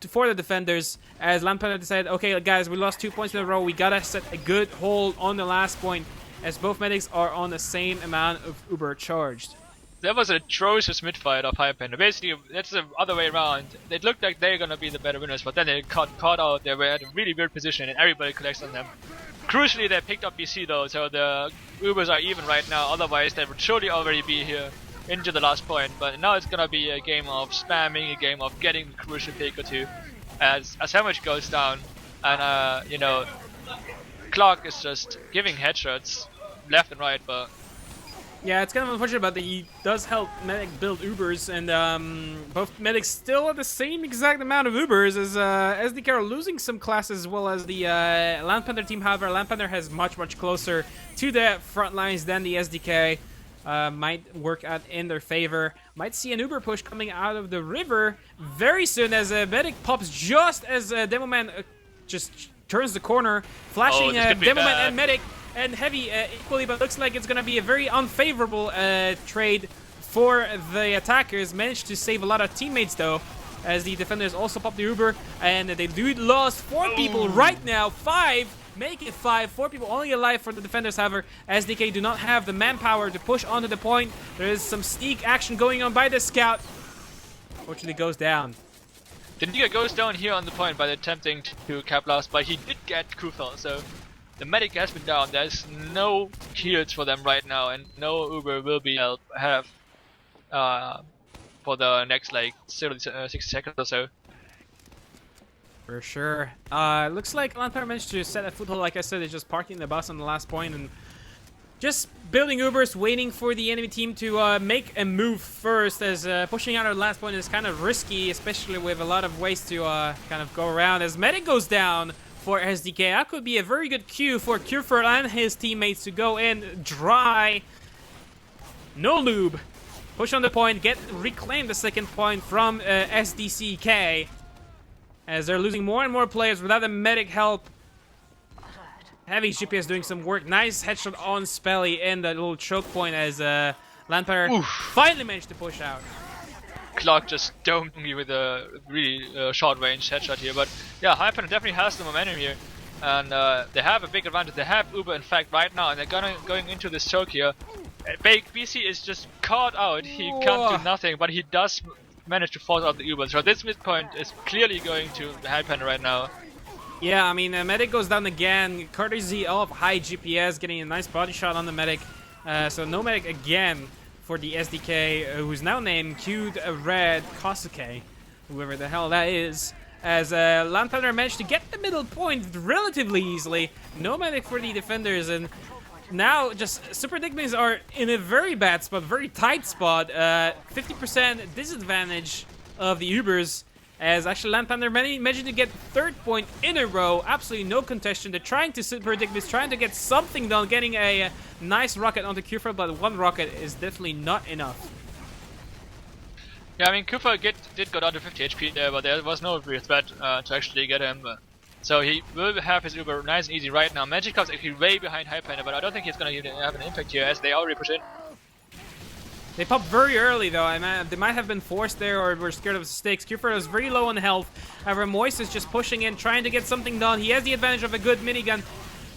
for the defenders, as LANpander decided, okay, guys, we lost 2 points in a row, we gotta set a good hold on the last point, as both medics are on the same amount of Uber charged. That was an atrocious mid-fight of LANpander. Basically, that's the other way around. It looked like they're gonna be the better winners, but then they got caught out. They were at a really weird position, and everybody collects on them. Crucially, they picked up BC though, so the Ubers are even right now. Otherwise, they would surely already be here into the last point. But now it's gonna be a game of spamming, a game of getting the crucial pick or two, as Sandwich goes down, and you know, Clark is just giving headshots left and right, but. Yeah, it's kind of unfortunate, but he does help medic build Ubers, and both medics still have the same exact amount of Ubers as SDK are losing some classes as well as the LANpander team. However, LANpander has much closer to the front lines than the SDK. Might work out in their favor. Might see an Uber push coming out of the river very soon as a medic pops just as Demoman just turns the corner, flashing Demoman and medic. And Heavy equally, but looks like it's going to be a very unfavorable trade for the attackers. Managed to save a lot of teammates, though, as the defenders also pop the Uber, and they do lost 4 people right now. 5, make it 5. 4 people only alive for the defenders, however. SDK do not have the manpower to push onto the point. There is some sneak action going on by the scout. Fortunately, goes down. The Niga goes down here on the point by attempting to cap last, but he did get Kufel, so the medic has been down. There's no heals for them right now, and no Uber will be have for the next like 60 seconds or so. For sure. Looks like LANpander managed to set a foothold. Like I said, it's just parking the bus on the last point and just building Ubers, waiting for the enemy team to make a move first, as pushing out our last point is kind of risky, especially with a lot of ways to kind of go around. As medic goes down for SDK, that could be a very good cue for Kuffer and his teammates to go in dry. No lube. Push on the point, reclaim the second point from SDCK, as they're losing more and more players without the medic help. Heavy GPS doing some work. Nice headshot on Spelly in that little choke point as LANpander finally managed to push out. Clark just domed me with a really short range headshot here, but yeah, LANpander definitely has the momentum here, and they have a big advantage. They have Uber in fact right now, and they're going into this choke here. BC is just caught out. He can't do nothing, but he does manage to force out the Uber. So this midpoint is clearly going to LANpander right now. Yeah, I mean, medic goes down again, courtesy of high GPS, getting a nice body shot on the medic. So no medic again for the SDK, who's now named Cute Red Kosuke, whoever the hell that is. As LANpander managed to get the middle point relatively easily. No medic for the defenders, and now just Super Digmins are in a very bad spot, very tight spot. 50% disadvantage of the Ubers. As actually LANpander managed to get third point in a row, absolutely no contention. They're trying to Super Digmins, trying to get something done, getting a nice rocket onto Kufa, but one rocket is definitely not enough. Yeah, I mean Kufa did go down to 50 HP there, but there was no real threat to actually get him. So he will have his Uber nice and easy right now. Magic's actually way behind LANpander, but I don't think he's going to have an impact here as they already push in. They popped very early though. They might have been forced there or were scared of stakes. Kuffer was very low on health. However, Moist is just pushing in, trying to get something done. He has the advantage of a good minigun,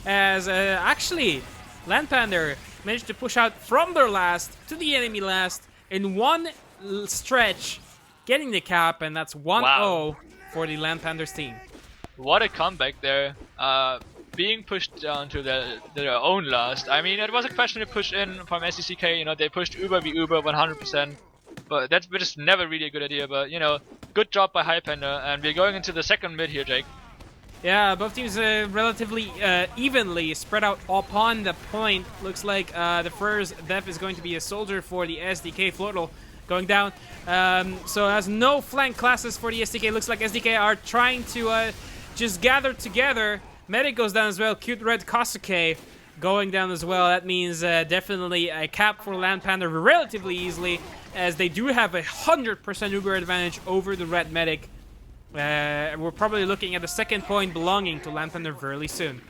as actually LANpander managed to push out from their last to the enemy last in one stretch, getting the cap, and that's 1-0 for the LANpander's team. What a comeback there. Being pushed down to their own last. I mean, it was a question to push in from SDCK. You know, they pushed Uber v Uber 100%, but that's just never really a good idea. But you know, good job by LANpander, and we're going into the second mid here, Jake. Yeah, both teams relatively evenly spread out upon the point. Looks like the first death is going to be a soldier for the SDK. Flortal going down. So has no flank classes for the SDK. Looks like SDK are trying to just gather together. Medic goes down as well. Cute Red Kosuke going down as well. That means definitely a cap for LANpander relatively easily, as they do have 100% Uber advantage over the Red Medic. We're probably looking at the second point belonging to LANpander very soon.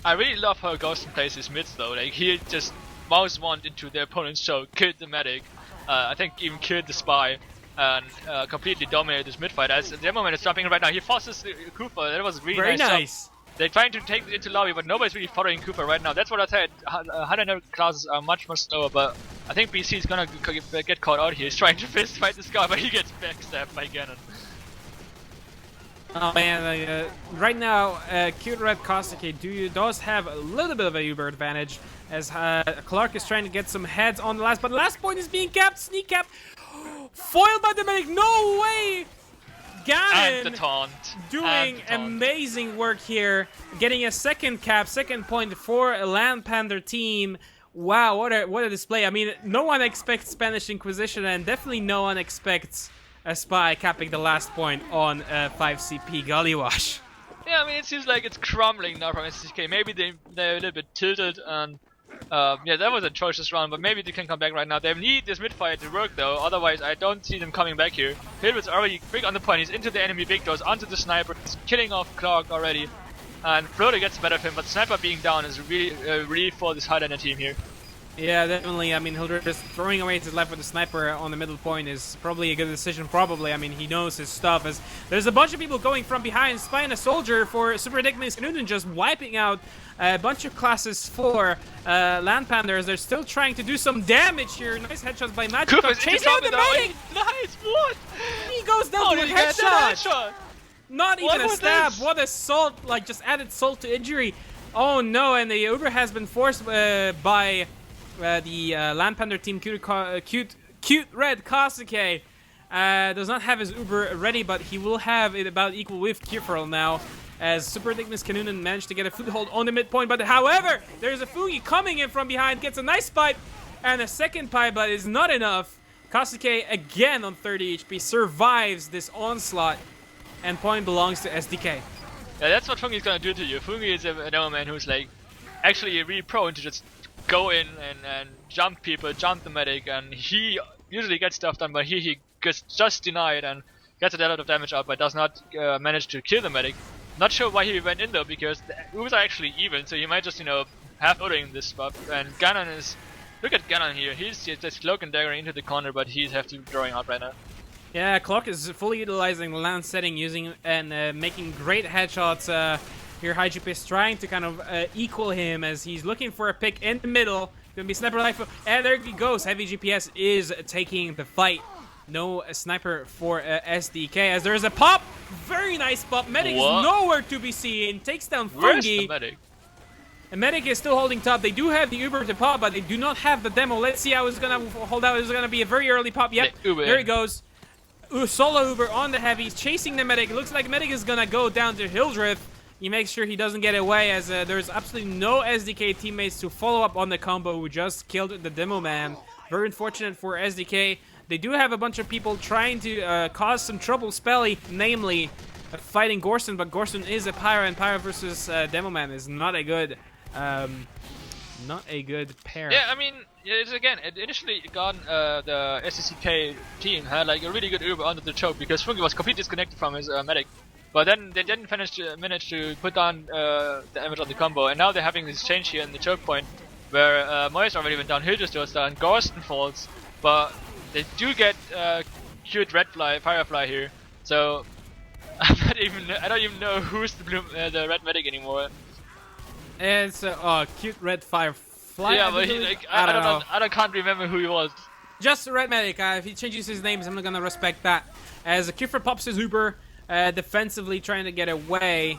I really love how Ghost plays his mids though. Like he just mouse wand into their opponent's choke, killed the Medic. I think even killed the Spy. And completely dominated this mid fight. As the moment is jumping right now, he forces Kufa. That was really very nice. They're trying to take it into lobby, but nobody's really following Kufa right now. That's what I said. Higher classes are much slower, but I think BC is gonna get caught out here. He's trying to fist fight this guy, but he gets backstabbed by Gannon. Oh man, right now, Cute Red Kosuke does have a little bit of a Uber advantage, as Clark is trying to get some heads on the last, but the last point is being capped, sneak cap, foiled by the medic, no way! Gannon and the taunt. Doing amazing work here, getting a second cap, second point for a LANpander team. Wow, what a display. I mean, no one expects Spanish Inquisition, and definitely no one expects a Spy capping the last point on 5CP Gullywash. Yeah, I mean, it seems like it's crumbling now from SDK. Maybe they're a little bit tilted, and yeah, that was a choices round, but maybe they can come back right now. They need this mid fight to work though, otherwise I don't see them coming back here. Hilbert's already quick on the point, he's into the enemy big doors, onto the sniper, he's killing off Clark already. And Floater gets better of him, but Sniper being down is really relief for this Highlander team here. Yeah, definitely. I mean, Hilder just throwing away his life with the sniper on the middle point is probably a good decision, probably. I mean, he knows his stuff. As there's a bunch of people going from behind, spying a soldier for Super Digmins Knudden, just wiping out a bunch of classes for LANpanders. They're still trying to do some damage here. Nice headshots by Magic. Chasing out the medic! Nice, what? He goes down with a headshot! Not even a stab. What a salt, like just added salt to injury. Oh no, and the Uber has been forced by the LANpander team. Cute Red Kasuke does not have his Uber ready, but he will have it about equal with Kufrel now. As Super Digmus Kanunen managed to get a foothold on the midpoint, but however, there's a Fugi coming in from behind, gets a nice pipe, and a second pipe, but is not enough. Kasuke, again on 30 HP, survives this onslaught, and point belongs to SDK. Yeah, that's what Fungi's gonna do to you. Fungi is a demo man who's like actually really prone to just go in and jump people, jump the medic, and he usually gets stuff done, but he gets just denied and gets a lot of damage out, but does not manage to kill the medic. Not sure why he went in though, because the Ubers are actually even, so he might just, you know, have Udding this spot. And Ganon is, look at Ganon here, he's just cloak and dagger into the corner, but he's have to be drawing out right now. Yeah, Clock is fully utilizing the LAN setting, using and making great headshots. Here, HiGP is trying to kind of equal him as he's looking for a pick in the middle. Gonna be sniper rifle, and there he goes. Heavy GPS is taking the fight. No sniper for SDK as there is a pop. Very nice pop. Medic is nowhere to be seen. Takes down Fungi. Where's the medic? And Medic is still holding top. They do have the Uber to pop, but they do not have the demo. Let's see how it's gonna hold out. It's gonna be a very early pop. Yep, there he goes. Solo Uber on the heavy, chasing the Medic. It looks like Medic is gonna go down to Hildreth. He makes sure he doesn't get away as there's absolutely no SDK teammates to follow up on the combo who just killed the demo man. Very unfortunate for SDK. They do have a bunch of people trying to cause some trouble, Spelly, namely fighting Gorson, but Gorson is a Pyro, and Pyro versus Demo Man is not a good pair. Yeah, I mean, it's again, initially got the SDCK team had like a really good Uber under the choke because Fungi was completely disconnected from his medic. But then they didn't manage to put down the damage on the combo, and now they're having this change here in the choke point where Moyes already went down, Hildreth goes down, Gorson falls, but they do get cute Firefly here, so I don't even know who's the red medic anymore. It's cute red Firefly. Yeah, but I can't remember who he was. Just red medic. If he changes his names, I'm not gonna respect that. As Kiefer pops his Uber, defensively trying to get away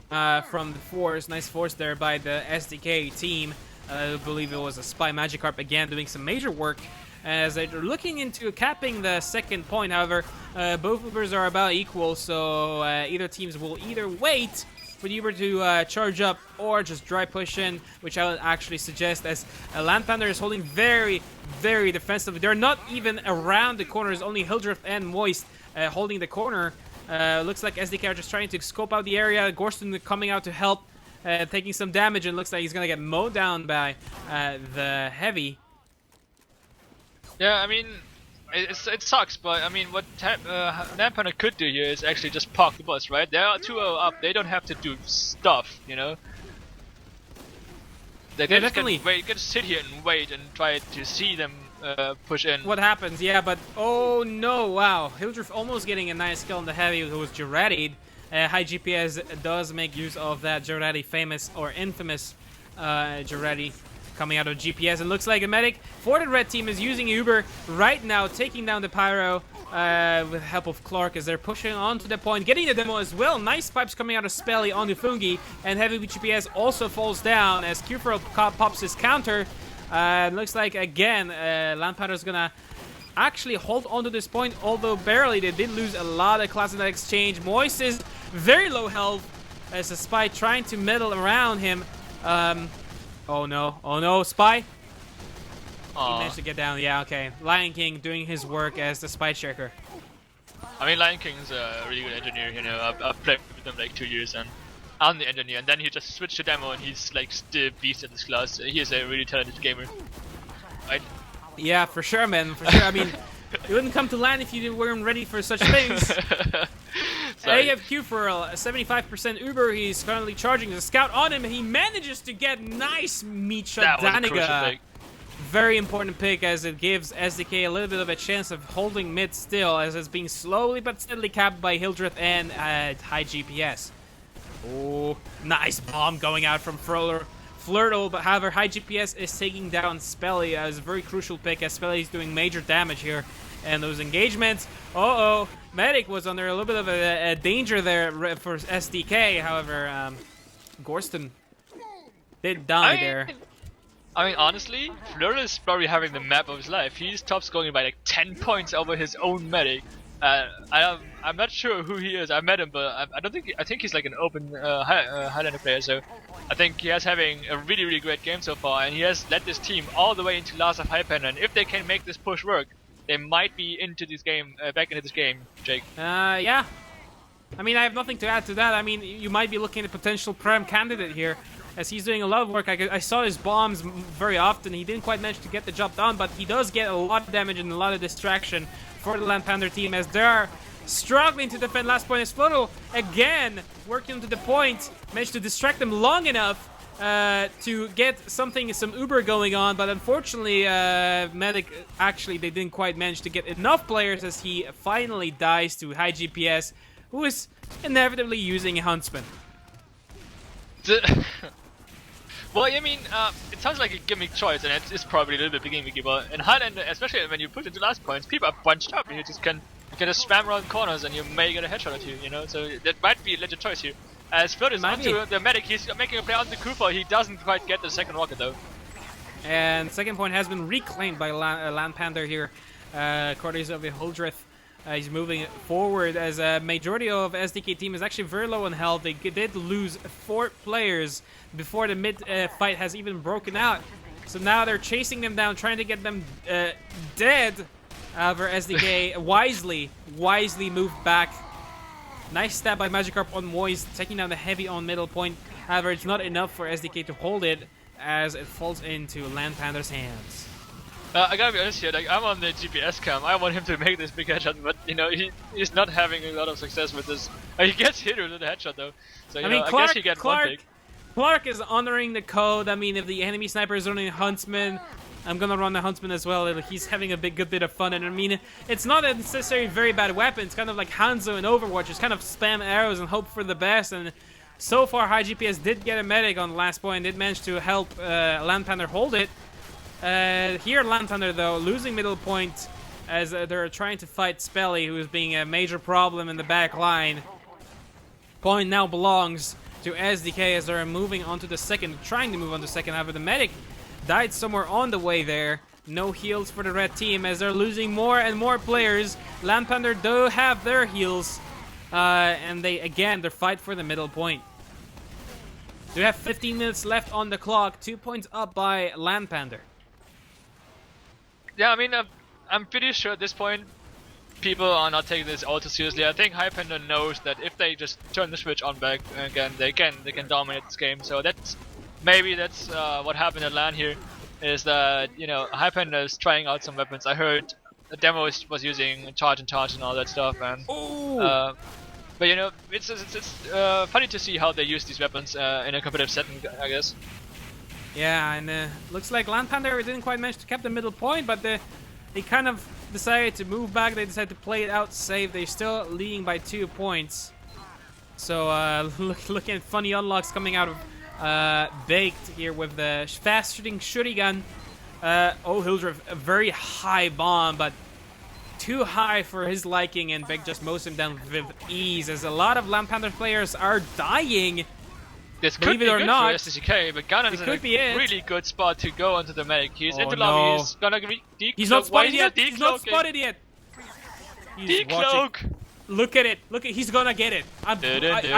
from the force. Nice force there by the SDK team. I believe it was a Spy Magikarp again doing some major work. As they're looking into capping the second point, however, both Ubers are about equal, so either teams will either wait for the Uber to charge up or just dry push in, which I would actually suggest as LANpander is holding very, very defensively. They're not even around the corners, only Hildreth and Moist holding the corner. Looks like SDK are just trying to scope out the area. Gorston coming out to help, taking some damage, and looks like he's going to get mowed down by the Heavy. Yeah, I mean, it sucks, but I mean, what LANpander could do here is actually just park the bus, right? They are 2-0 up, they don't have to do stuff, you know? They just can sit here and wait and try to see them push in. What happens, yeah, but oh no, wow. Hildreth almost getting a nice kill on the Heavy who was Geradied. High GPS does make use of that Geradi famous or infamous Geradi coming out of GPS. It looks like a medic for the red team is using Uber right now, taking down the Pyro with help of Clark as they're pushing onto the point, getting the demo as well. Nice pipes coming out of Spelly onto Fungi, and Heavy GPS also falls down as Kufro pops his counter. Looks like again LANpander is gonna actually hold onto this point, although barely. They did lose a lot of class in that exchange. Moist is very low health as a Spy trying to meddle around him. Oh no, Spy! Aww. He managed to get down, yeah, okay. Lion King doing his work as the Spy checker. I mean, Lion King's a really good engineer, you know, I've played with him like 2 years, and I'm the engineer, and then he just switched to demo, and he's like still beast in this class. He is a really talented gamer. Right? Yeah, for sure, man, for sure. I mean, you wouldn't come to LAN if you weren't ready for such things. AFQ for a 75% Uber. He's currently charging the scout on him, and he manages to get nice meat shot Daniga. Very important pick as it gives SDK a little bit of a chance of holding mid still, as it's being slowly but steadily capped by Hildreth and High GPS. Oh, nice bomb going out from Flirtle, but however, High GPS is taking down Spelly as a very crucial pick, as Spelly is doing major damage here. And those engagements, Medic was under a little bit of a danger there for SDK. However, Gorston did die there. I mean, honestly, Fleur is probably having the map of his life. He's top scoring by like 10 points over his own medic. I'm not sure who he is. I met him, but I don't think. I think he's like an open Highlander player. So I think he is having a really great game so far, and he has led this team all the way into last of LANpander. And if they can make this push work, they might be into this game, back into this game, Jake. Yeah. I mean, I have nothing to add to that. I mean, you might be looking at a potential prime candidate here, as he's doing a lot of work. I saw his bombs very often. He didn't quite manage to get the job done, but he does get a lot of damage and a lot of distraction for the LANpander team, as they are struggling to defend last point. As Floto, again, working to the point, managed to distract them long enough to get some Uber going on, but unfortunately, Medic, actually, they didn't quite manage to get enough players, as he finally dies to high GPS, who is inevitably using a Huntsman. Well, I mean, it sounds like a gimmick choice, and it's probably a little bit gimmicky, but in Highlander, especially when you push into last points, people are bunched up, and you can just spam around corners, and you may get a headshot or two, you know, so that might be a legit choice here. As Flood is onto the medic, he's making a play onto Kufa, he doesn't quite get the second rocket though. And second point has been reclaimed by LANpander here, courtesy of Hildreth. He's moving forward, as a majority of SDK team is actually very low on health. They did lose 4 players before the mid fight has even broken out. So now they're chasing them down, trying to get them dead. However, SDK wisely moved back. Nice stab by Magikarp on Moist, taking down the heavy on middle point. However, it's not enough for SDK to hold it, as it falls into LANpander's hands. I gotta be honest here, like, I'm on the GPS cam, I want him to make this big headshot, but you know, he's not having a lot of success with this. He gets hit with the headshot though, so I guess he gets one pick. Clark is honoring the code. I mean, if the enemy sniper is running Huntsman, I'm gonna run the Huntsman as well. He's having a good bit of fun, and I mean, it's not a necessarily very bad weapon. It's kind of like Hanzo in Overwatch, just kind of spam arrows and hope for the best. And so far, High GPS did get a medic on the last point, did manage to help LANpander hold it. Here, LANpander though, losing middle point, as they're trying to fight Spelly, who is being a major problem in the back line. Point now belongs to SDK, as they're moving on to the second, trying to move on to second. However, the medic died somewhere on the way there. No heals for the red team, as they're losing more and more players. LANpander do have their heals, and they're fight for the middle point. They have 15 minutes left on the clock, 2 points up by LANpander. Yeah, I mean, I'm pretty sure at this point, people are not taking this all too seriously. I think LANpander knows that if they just turn the switch on back again, they can dominate this game. So maybe that's what happened at LAN here, is that, you know, LANpander is trying out some weapons. I heard the demo was using charge and all that stuff, and but you know, it's funny to see how they use these weapons in a competitive setting, I guess. Yeah, and looks like LANpander didn't quite manage to keep the middle point, but they kind of decided to move back. They decided to play it out safe. They're still leading by 2 points. So looking at funny unlocks coming out of Baked here with the fast shooting gun. Hildreth, a very high bomb, but too high for his liking, and Baked just mows him down with ease, as a lot of LANpander players are dying. This could be good for SDCK, but Gunnan is in a really good spot to go onto the medic. He's into lobby, he's gonna decloak. He's not spotted yet! He's not spotted yet! Decloak! Look at it! Look at, he's gonna get it! I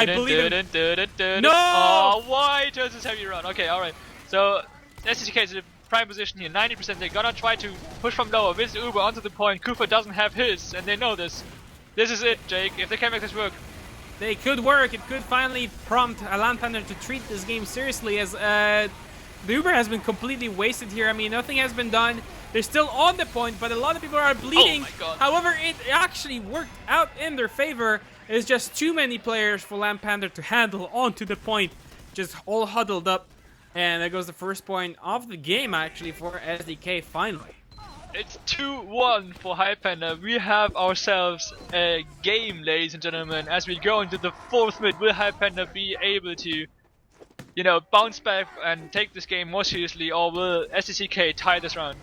believe him! No! Oh, why does this heavy run? Okay, alright. So, SDCK is in a prime position here, 90%. They're gonna try to push from lower with Uber onto the point. Kufa doesn't have his, and they know this. This is it, Jake. If they can make this work. They could work. It could finally prompt LANpander to treat this game seriously, as the Uber has been completely wasted here. I mean, nothing has been done. They're still on the point, but a lot of people are bleeding. Oh my God. However, it actually worked out in their favor. It's just too many players for LANpander to handle onto the point, just all huddled up. And there goes the first point of the game, actually, for SDK finally. It's 2-1 for LANpander. We have ourselves a game, ladies and gentlemen. As we go into the 4th mid, will LANpander be able to, you know, bounce back and take this game more seriously, or will SDCK tie this round?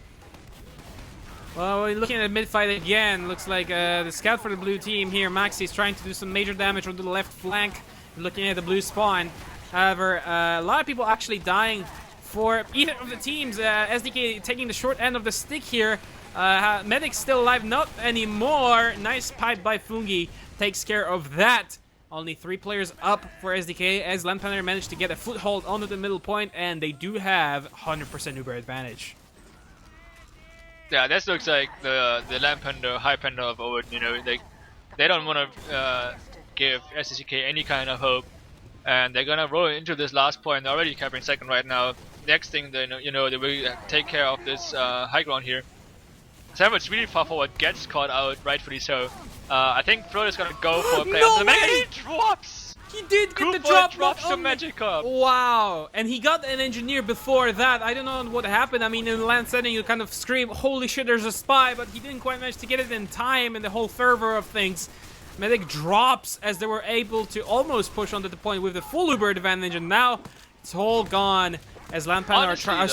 Well, we're looking at mid-fight again. Looks like the scout for the blue team here, Maxi, is trying to do some major damage on the left flank. Looking at the blue spawn. However, a lot of people actually dying for either of the teams. SDK taking the short end of the stick here. Medic's still alive, not anymore. Nice pipe by Fungi takes care of that. Only 3 players up for SDK as LANpander managed to get a foothold onto the middle point, and they do have 100% Uber advantage. Yeah, this looks like the LANpander, HighPander of old. You know, they don't want to give SDCK any kind of hope, and they're gonna roll into this last point. They're already capturing second right now. Next thing they know, they will take care of this high ground here. Sandwich really far forward, gets caught out, rightfully so. I think Flo is gonna go for a play No on the way! and he drops! He did get the Cooper drop drops not the on Magikarp. Wow, and he got an engineer before that. I don't know what happened. I mean, in the land setting, you kind of scream, holy shit, there's a spy, but he didn't quite manage to get it in time in the whole fervor of things. Medic drops as they were able to almost push onto the point with the full Uber advantage, and now it's all gone as LANpander are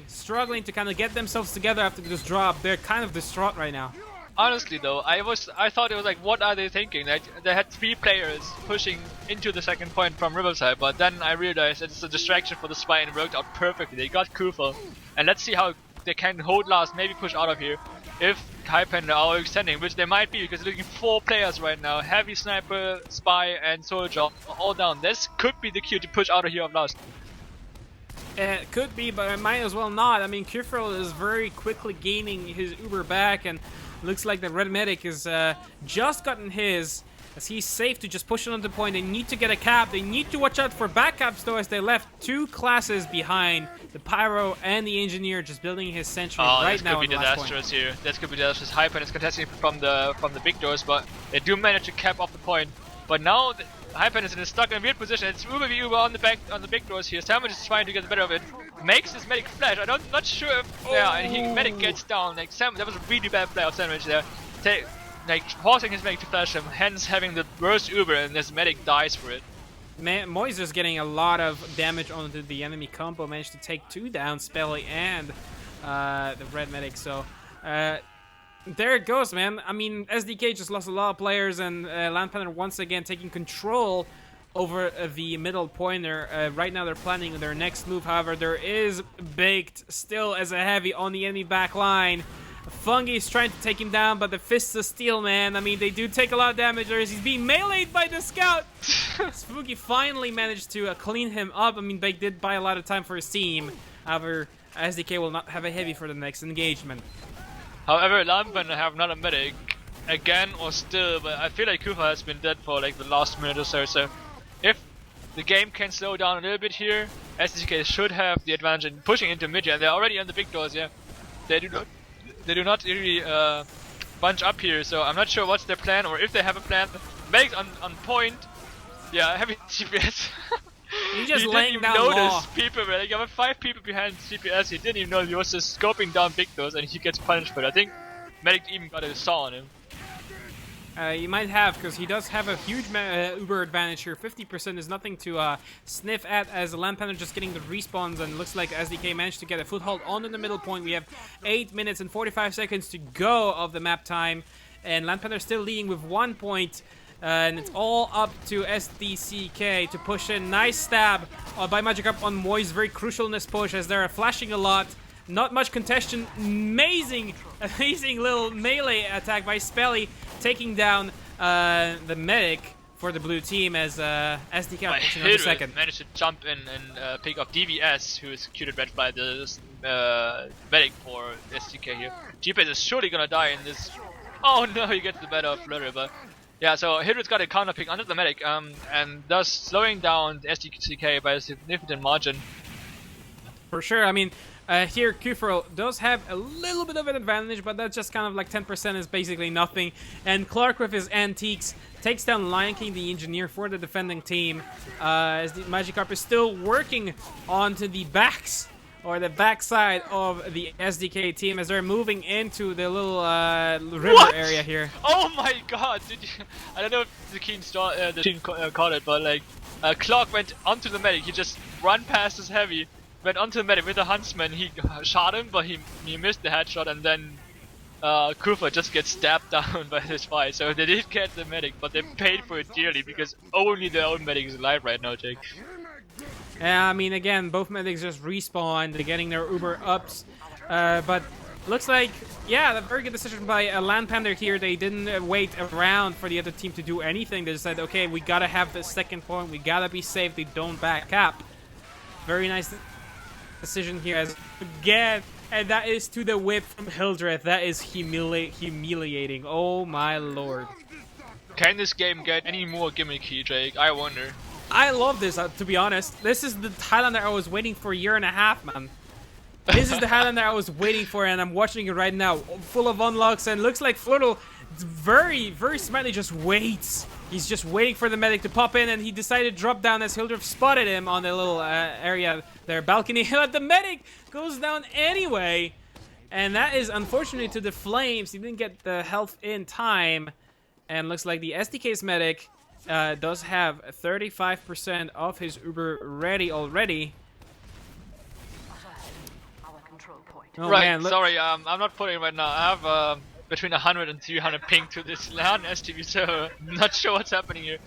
struggling to kind of get themselves together after this drop. They're kind of distraught right now. Honestly though, I thought it was like, what are they thinking? They had 3 players pushing into the second point from Riverside, but then I realized it's a distraction for the spy and it worked out perfectly. They got Kufel, and let's see how they can hold last, maybe push out of here. If HighPander are extending, which they might be because they're looking 4 players right now, heavy sniper, spy and soldier all down. This could be the cue to push out of here of last. It could be, but it might as well not. I mean, Kufel is very quickly gaining his Uber back, and looks like the red medic has just gotten his, as he's safe to just push it on the point. They need to get a cap. They need to watch out for backups though, as they left 2 classes behind, the Pyro and the Engineer, just building his sentry right now. This could be disastrous here. This could be disastrous. HighPander is contesting from the big doors, but they do manage to cap off the point. But now HighPander is stuck in a weird position. It's Uber v Uber on the big doors here. Sandwich is trying to get the better of it. Makes his medic flash. I'm not sure if and medic gets down. Like that was a really bad play of Sandwich there. Forcing his medic to flash him, hence having the worst Uber, and his medic dies for it. Moise is getting a lot of damage onto the enemy combo. Managed to take 2 down, Spelly and the red medic. So there it goes, man. I mean, SDK just lost a lot of players, and LANpander once again taking control over the middle pointer. Right now they're planning their next move. However, there is Baked still as a heavy on the enemy back line. Fungi is trying to take him down, but the Fists of Steel, man, I mean, they do take a lot of damage. He's being meleeed by the scout. Fungi finally managed to clean him up. I mean, Baked did buy a lot of time for his team. However, SDK will not have a heavy for the next engagement. However, LANpander have not a medic again or still, but I feel like Kufa has been dead for like the last minute or so. So if the game can slow down a little bit here, SDK should have the advantage in pushing into mid, and they're already on the big doors. Yeah, they do not really bunch up here. So I'm not sure what's their plan, or if they have a plan. Medic's on point. Yeah, heavy CPS. He just he laying didn't down even law. notice people, like, there were 5 people behind CPS, he didn't even know he was just scoping down big doors and he gets punished for it. I think Medic even got a saw on him. You might have, because he does have a huge Uber advantage here. 50% is nothing to sniff at, as LANpander just getting the respawns, and looks like SDK managed to get a foothold onto the middle point. We have 8 minutes and 45 seconds to go of the map time, and LANpander still leading with 1 point. And it's all up to SDCK to push in. Nice stab by Magikarp on Moise. Very crucial in this push as they're flashing a lot. Not much contention. Amazing little melee attack by Spelly, taking down the medic for the blue team as SDK pushing on the second. Managed to jump in and pick up DVS, who is executed red by the medic for SDK here. GPS is surely gonna die in this. Oh no, he gets the better of Flurry, but yeah, so Hydro's got a counter pick under the medic, and thus slowing down the SDCK by a significant margin. For sure, I mean, here Kufro does have a little bit of an advantage, but that's just kind of like 10% is basically nothing. And Clark with his antiques takes down Lion King, the engineer, for the defending team, as the Magikarp is still working onto the backs, or the backside of the SDK team, as they're moving into the little river area here. Oh my god! I don't know if the team caught it, but like Clark went onto the medic. He just ran past his heavy, went onto the medic with the huntsman. He shot him, but he missed the headshot, and then Kufa just gets stabbed down by this fight. So they did get the medic, but they paid for it dearly because only their own medic is alive right now, Jake. Yeah, I mean, again, both medics just respawned, they're getting their Uber ups, but looks like, yeah, a very good decision by LANpander here. They didn't wait around for the other team to do anything. They said, okay, we gotta have the second point, we gotta be safe, they don't back up. Very nice decision here, as again, and that is to the whip from Hildreth. That is humiliating. Oh my lord. Can this game get any more gimmicky, Jake? I wonder. I love this, to be honest. This is the Highlander I was waiting for a year and a half, man. This is the Highlander I was waiting for, and I'm watching it right now. Full of unlocks, and looks like Flirtle very, very smartly just waits. He's just waiting for the medic to pop in, and he decided to drop down as Hildreth spotted him on the little area there, balcony. But the medic goes down anyway. And that is unfortunately to the Flames. He didn't get the health in time. And looks like the SDK's medic does have 35% of his Uber ready already. Oh, right, man, sorry, I'm not putting it right now. I have between 100 and 300 ping to this LAN STV server. I'm not sure what's happening here.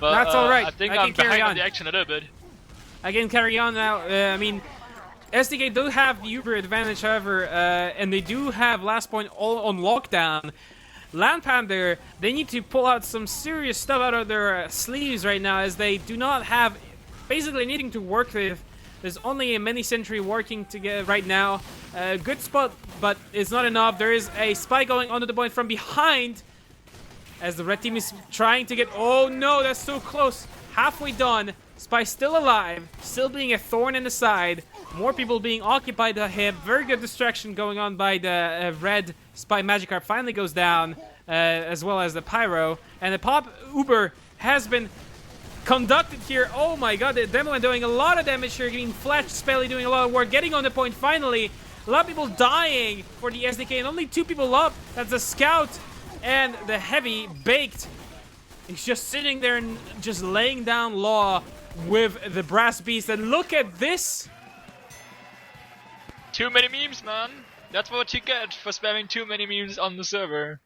But that's alright. I think I'm behind on the action a little bit. I can carry on now. I mean, SDK do have the Uber advantage, however, and they do have last point all on lockdown. LANpander, they need to pull out some serious stuff out of their sleeves right now, as they do not have basically anything to work with. There's only a mini-sentry working together right now. Good spot, but it's not enough. There is a spy going onto the point from behind, as the red team is trying to get... Oh no, that's so close. Halfway done. Spy still alive, still being a thorn in the side. More people being occupied by him. Very good distraction going on by the red Spy Magikarp. Finally goes down, as well as the Pyro. And the Pop Uber has been conducted here. Oh my god, the Demoland doing a lot of damage here. Getting Flash Spelly doing a lot of work. Getting on the point finally. A lot of people dying for the SDK, and only 2 people up. That's the Scout and the Heavy Baked. He's just sitting there and just laying down law with the Brass Beast. And look at this. Too many memes, man. That's what you get for spamming too many memes on the server.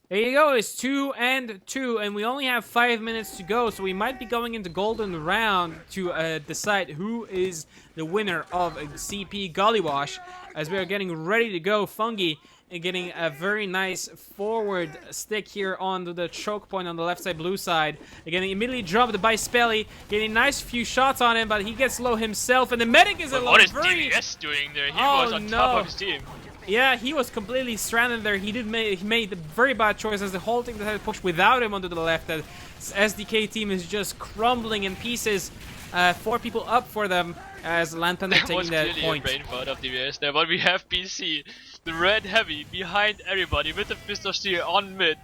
There you go. It's 2 and 2, and we only have 5 minutes to go, so we might be going into golden round to decide who is the winner of CP Gollywash, as we are getting ready to go. Fungi and getting a very nice forward stick here onto the choke point on the left side blue side. Getting immediately dropped by Spelly, getting a nice few shots on him, but he gets low himself, and the medic is alone. What is DVS doing there? He was on top of his team. Yeah, he was completely stranded there. He made a very bad choice, as the whole thing decided to push without him onto the left. The SDK team is just crumbling in pieces. 4 people up for them, as LANpander taking that point. Was clearly a brain fart of DVS there, but we have BC, the red heavy, behind everybody with the Fist of Steel on mid.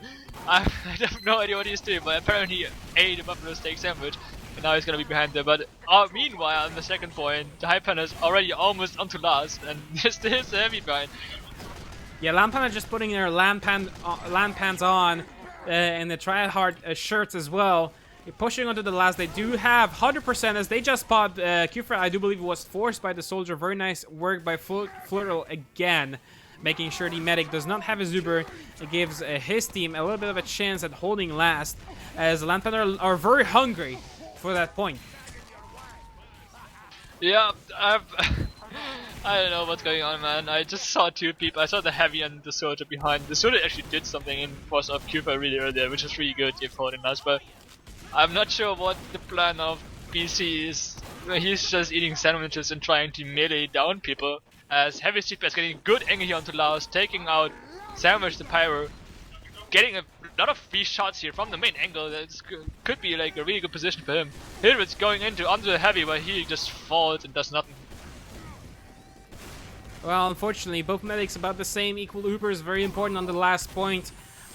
I have no idea what he's doing, but apparently he ate a buffalo steak sandwich, and now he's gonna be behind there. But meanwhile, on the second point, the LANpander is already almost onto last, and still is heavy behind. Yeah, LANpander just putting their LAN pants on, and the tryhard shirts as well. Pushing onto the last. They do have 100% as they just popped. Kufra, I do believe, was forced by the soldier. Very nice work by Flirtle again, making sure the medic does not have his Uber. It gives his team a little bit of a chance at holding last, as LANpander are very hungry for that point. Yeah, I don't know what's going on, man. I just saw 2 people. I saw the heavy and the soldier behind. The soldier actually did something in force of Kufra really earlier, which is really good if holding us, but I'm not sure what the plan of BC is. He's just eating sandwiches and trying to melee down people, as Heavy CP is getting good angle here onto Laos, taking out Sandwich the Pyro, getting a lot of free shots here from the main angle. That could be like a really good position for him. Hilbert's going onto the Heavy, but he just falls and does nothing. Well, unfortunately, both medics about the same. Equal Uber is very important on the last point.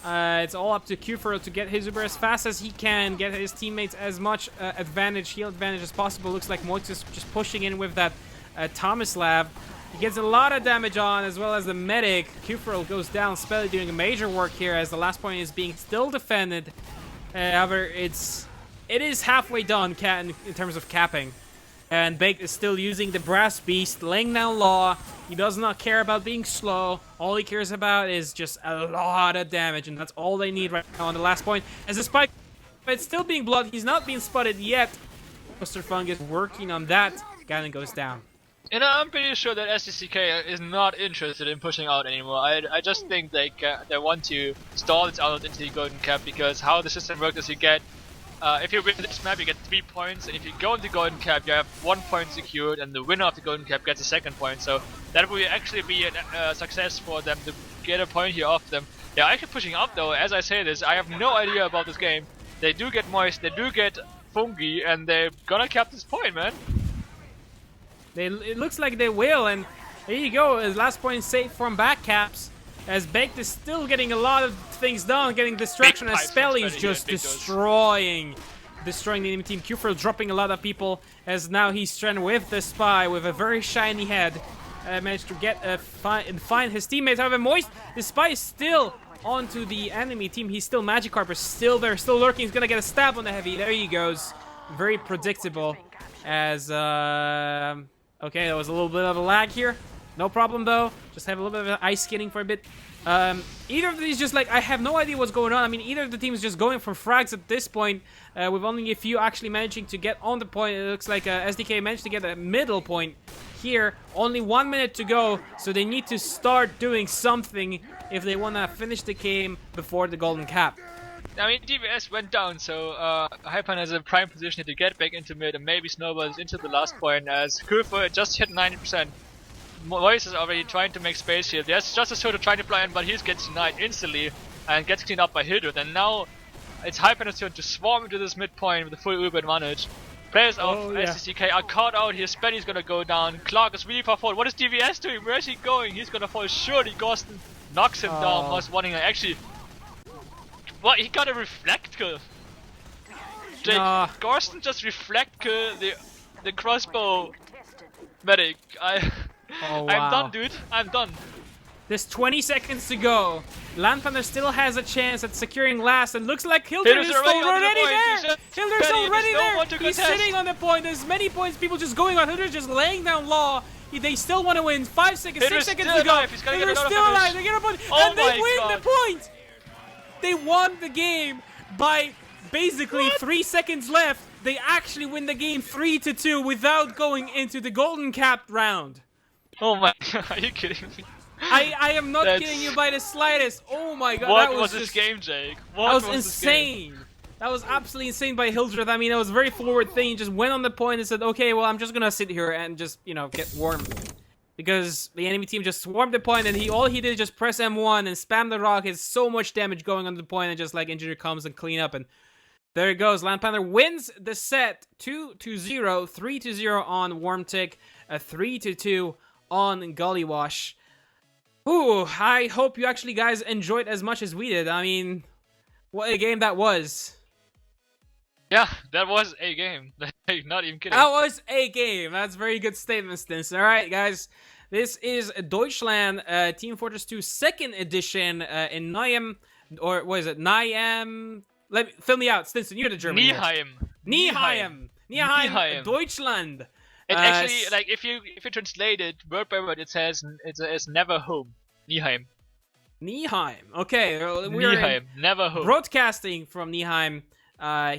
It's all up to Kufro to get his Uber as fast as he can, get his teammates as much heal advantage as possible. Looks like Moitz just pushing in with that Tomislav. He gets a lot of damage on, as well as the medic. Kufro goes down, Spelly doing a major work here, as the last point is being still defended. However, it is halfway done in terms of capping. And Baked is still using the Brass Beast, laying down law. He does not care about being slow. All he cares about is just a lot of damage, and that's all they need right now on the last point. As the spike, it's still being blood. He's not being spotted yet. Mr. Fungus working on that. Ganon goes down. You know, I'm pretty sure that SDCK is not interested in pushing out anymore. I just think they want to stall it out into the Golden Cap, because how the system works is you get, if you win this map you get 3 points, and if you go in the Golden Cap you have 1 point secured, and the winner of the Golden Cap gets a 2nd point. So that will actually be a success for them to get a point here off them. They're actually pushing up though. As I say this, I have no idea about this game. They do get moist, they do get funky, and they're gonna cap this point, man. It looks like they will, and there you go. His last point saved from back caps. As Baked is still getting a lot of things done, getting distraction, as Spelly is just destroying the enemy team. Q4 dropping a lot of people, as now he's trying with the Spy with a very shiny head. Managed to get find his teammates. However, Moist, the Spy is still onto the enemy team. He's still Magikarp is still there, still lurking. He's gonna get a stab on the heavy. There he goes. Very predictable. As okay, that was a little bit of a lag here. No problem though. Just have a little bit of ice skating for a bit. Either of these just like, I have no idea what's going on. I mean, either of the teams just going for frags at this point. With only a few actually managing to get on the point. It looks like SDK managed to get a middle point here. Only 1 minute to go, so they need to start doing something if they want to finish the game before the Golden Cap. I mean, DBS went down, so Hypan has a prime position to get back into mid and maybe snowballs into the last point, as Kufa just hit 90%. Moise is already trying to make space here. There's just a Soda trying to fly in, but he gets denied instantly and gets cleaned up by Hildred. And now it's Hypan's turn to swarm into this midpoint with the full Uber advantage. Players of SDCK are caught out here. Spenny's gonna go down. Clark is really far forward. What is DVS doing? Where is he going? He's gonna fall. Surely Gorsten knocks him down. Was wanting to actually. What? He got a reflect kill. Gorsten just reflect kill the crossbow medic. Oh, wow. I'm done, dude. I'm done. There's 20 seconds to go. LANpander still has a chance at securing last, and looks like Hildred is already there. Hildred's already there. He's sitting on the point. There's many points. People just going on. Hildred's just laying down law. They still want to win. 5 seconds, 6 seconds to go. Hildred's still alive. They get a point, and they win the point. They won the game by basically 3 seconds left. They actually win the game 3-2 without going into the Golden Cap round. Oh my god, are you kidding me? I am not kidding you by the slightest. Oh my god, what that was this game, Jake? That was insane. That was absolutely insane by Hildred. I mean, it was a very forward thing. He just went on the point and said, okay, well, I'm just gonna sit here and just, you know, get warm. Because the enemy team just swarmed the point, and all he did is just press M1 and spam the rockets. So much damage going on the point, and just like engineer comes and clean up, and there it goes. LANpander wins the set 2-0, 3-0 on Wormtick, a 3-2 on Gullywash. Ooh, I hope you actually guys enjoyed as much as we did. I mean, what a game that was. Yeah, that was a game. Not even kidding. That was a game. That's a very good statement, Stins. Alright, guys. This is DeutschLAN Team Fortress 2 2nd edition in Nijm. Or what is it? Nijm. Fill me out, Stinson. You're the German. Nijm. Deutschland. It actually, like, if you translate it word by word, it says it's never home. Nijm. Okay, we're never home. Broadcasting from Nijm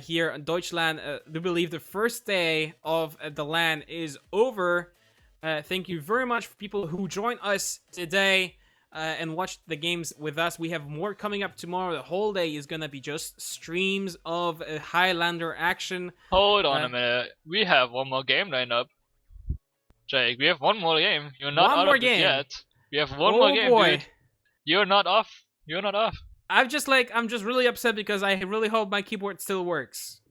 here on DeutschLAN. We believe the first day of the LAN is over. Thank you very much for people who joined us today and watched the games with us. We have more coming up tomorrow. The whole day is gonna be just streams of Highlander action. Hold on a minute. We have one more game lined up. Jake, we have one more game. You're not out of it yet. We have one more game, dude. You're not off. You're not off. I'm just really upset because I really hope my keyboard still works.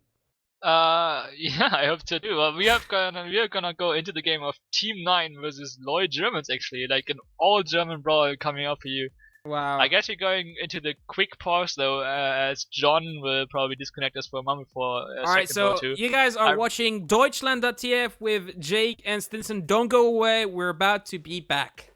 Yeah, I hope so too. Well, we are gonna go into the game of Team 9 versus Lloyd Germans, actually, like an all-German brawl coming up for you. Wow. I guess we're going into the quick pause though, as John will probably disconnect us for a moment for a Alright, so you guys are watching DeutschLAN.tf with Jake and Stinson. Don't go away. We're about to be back.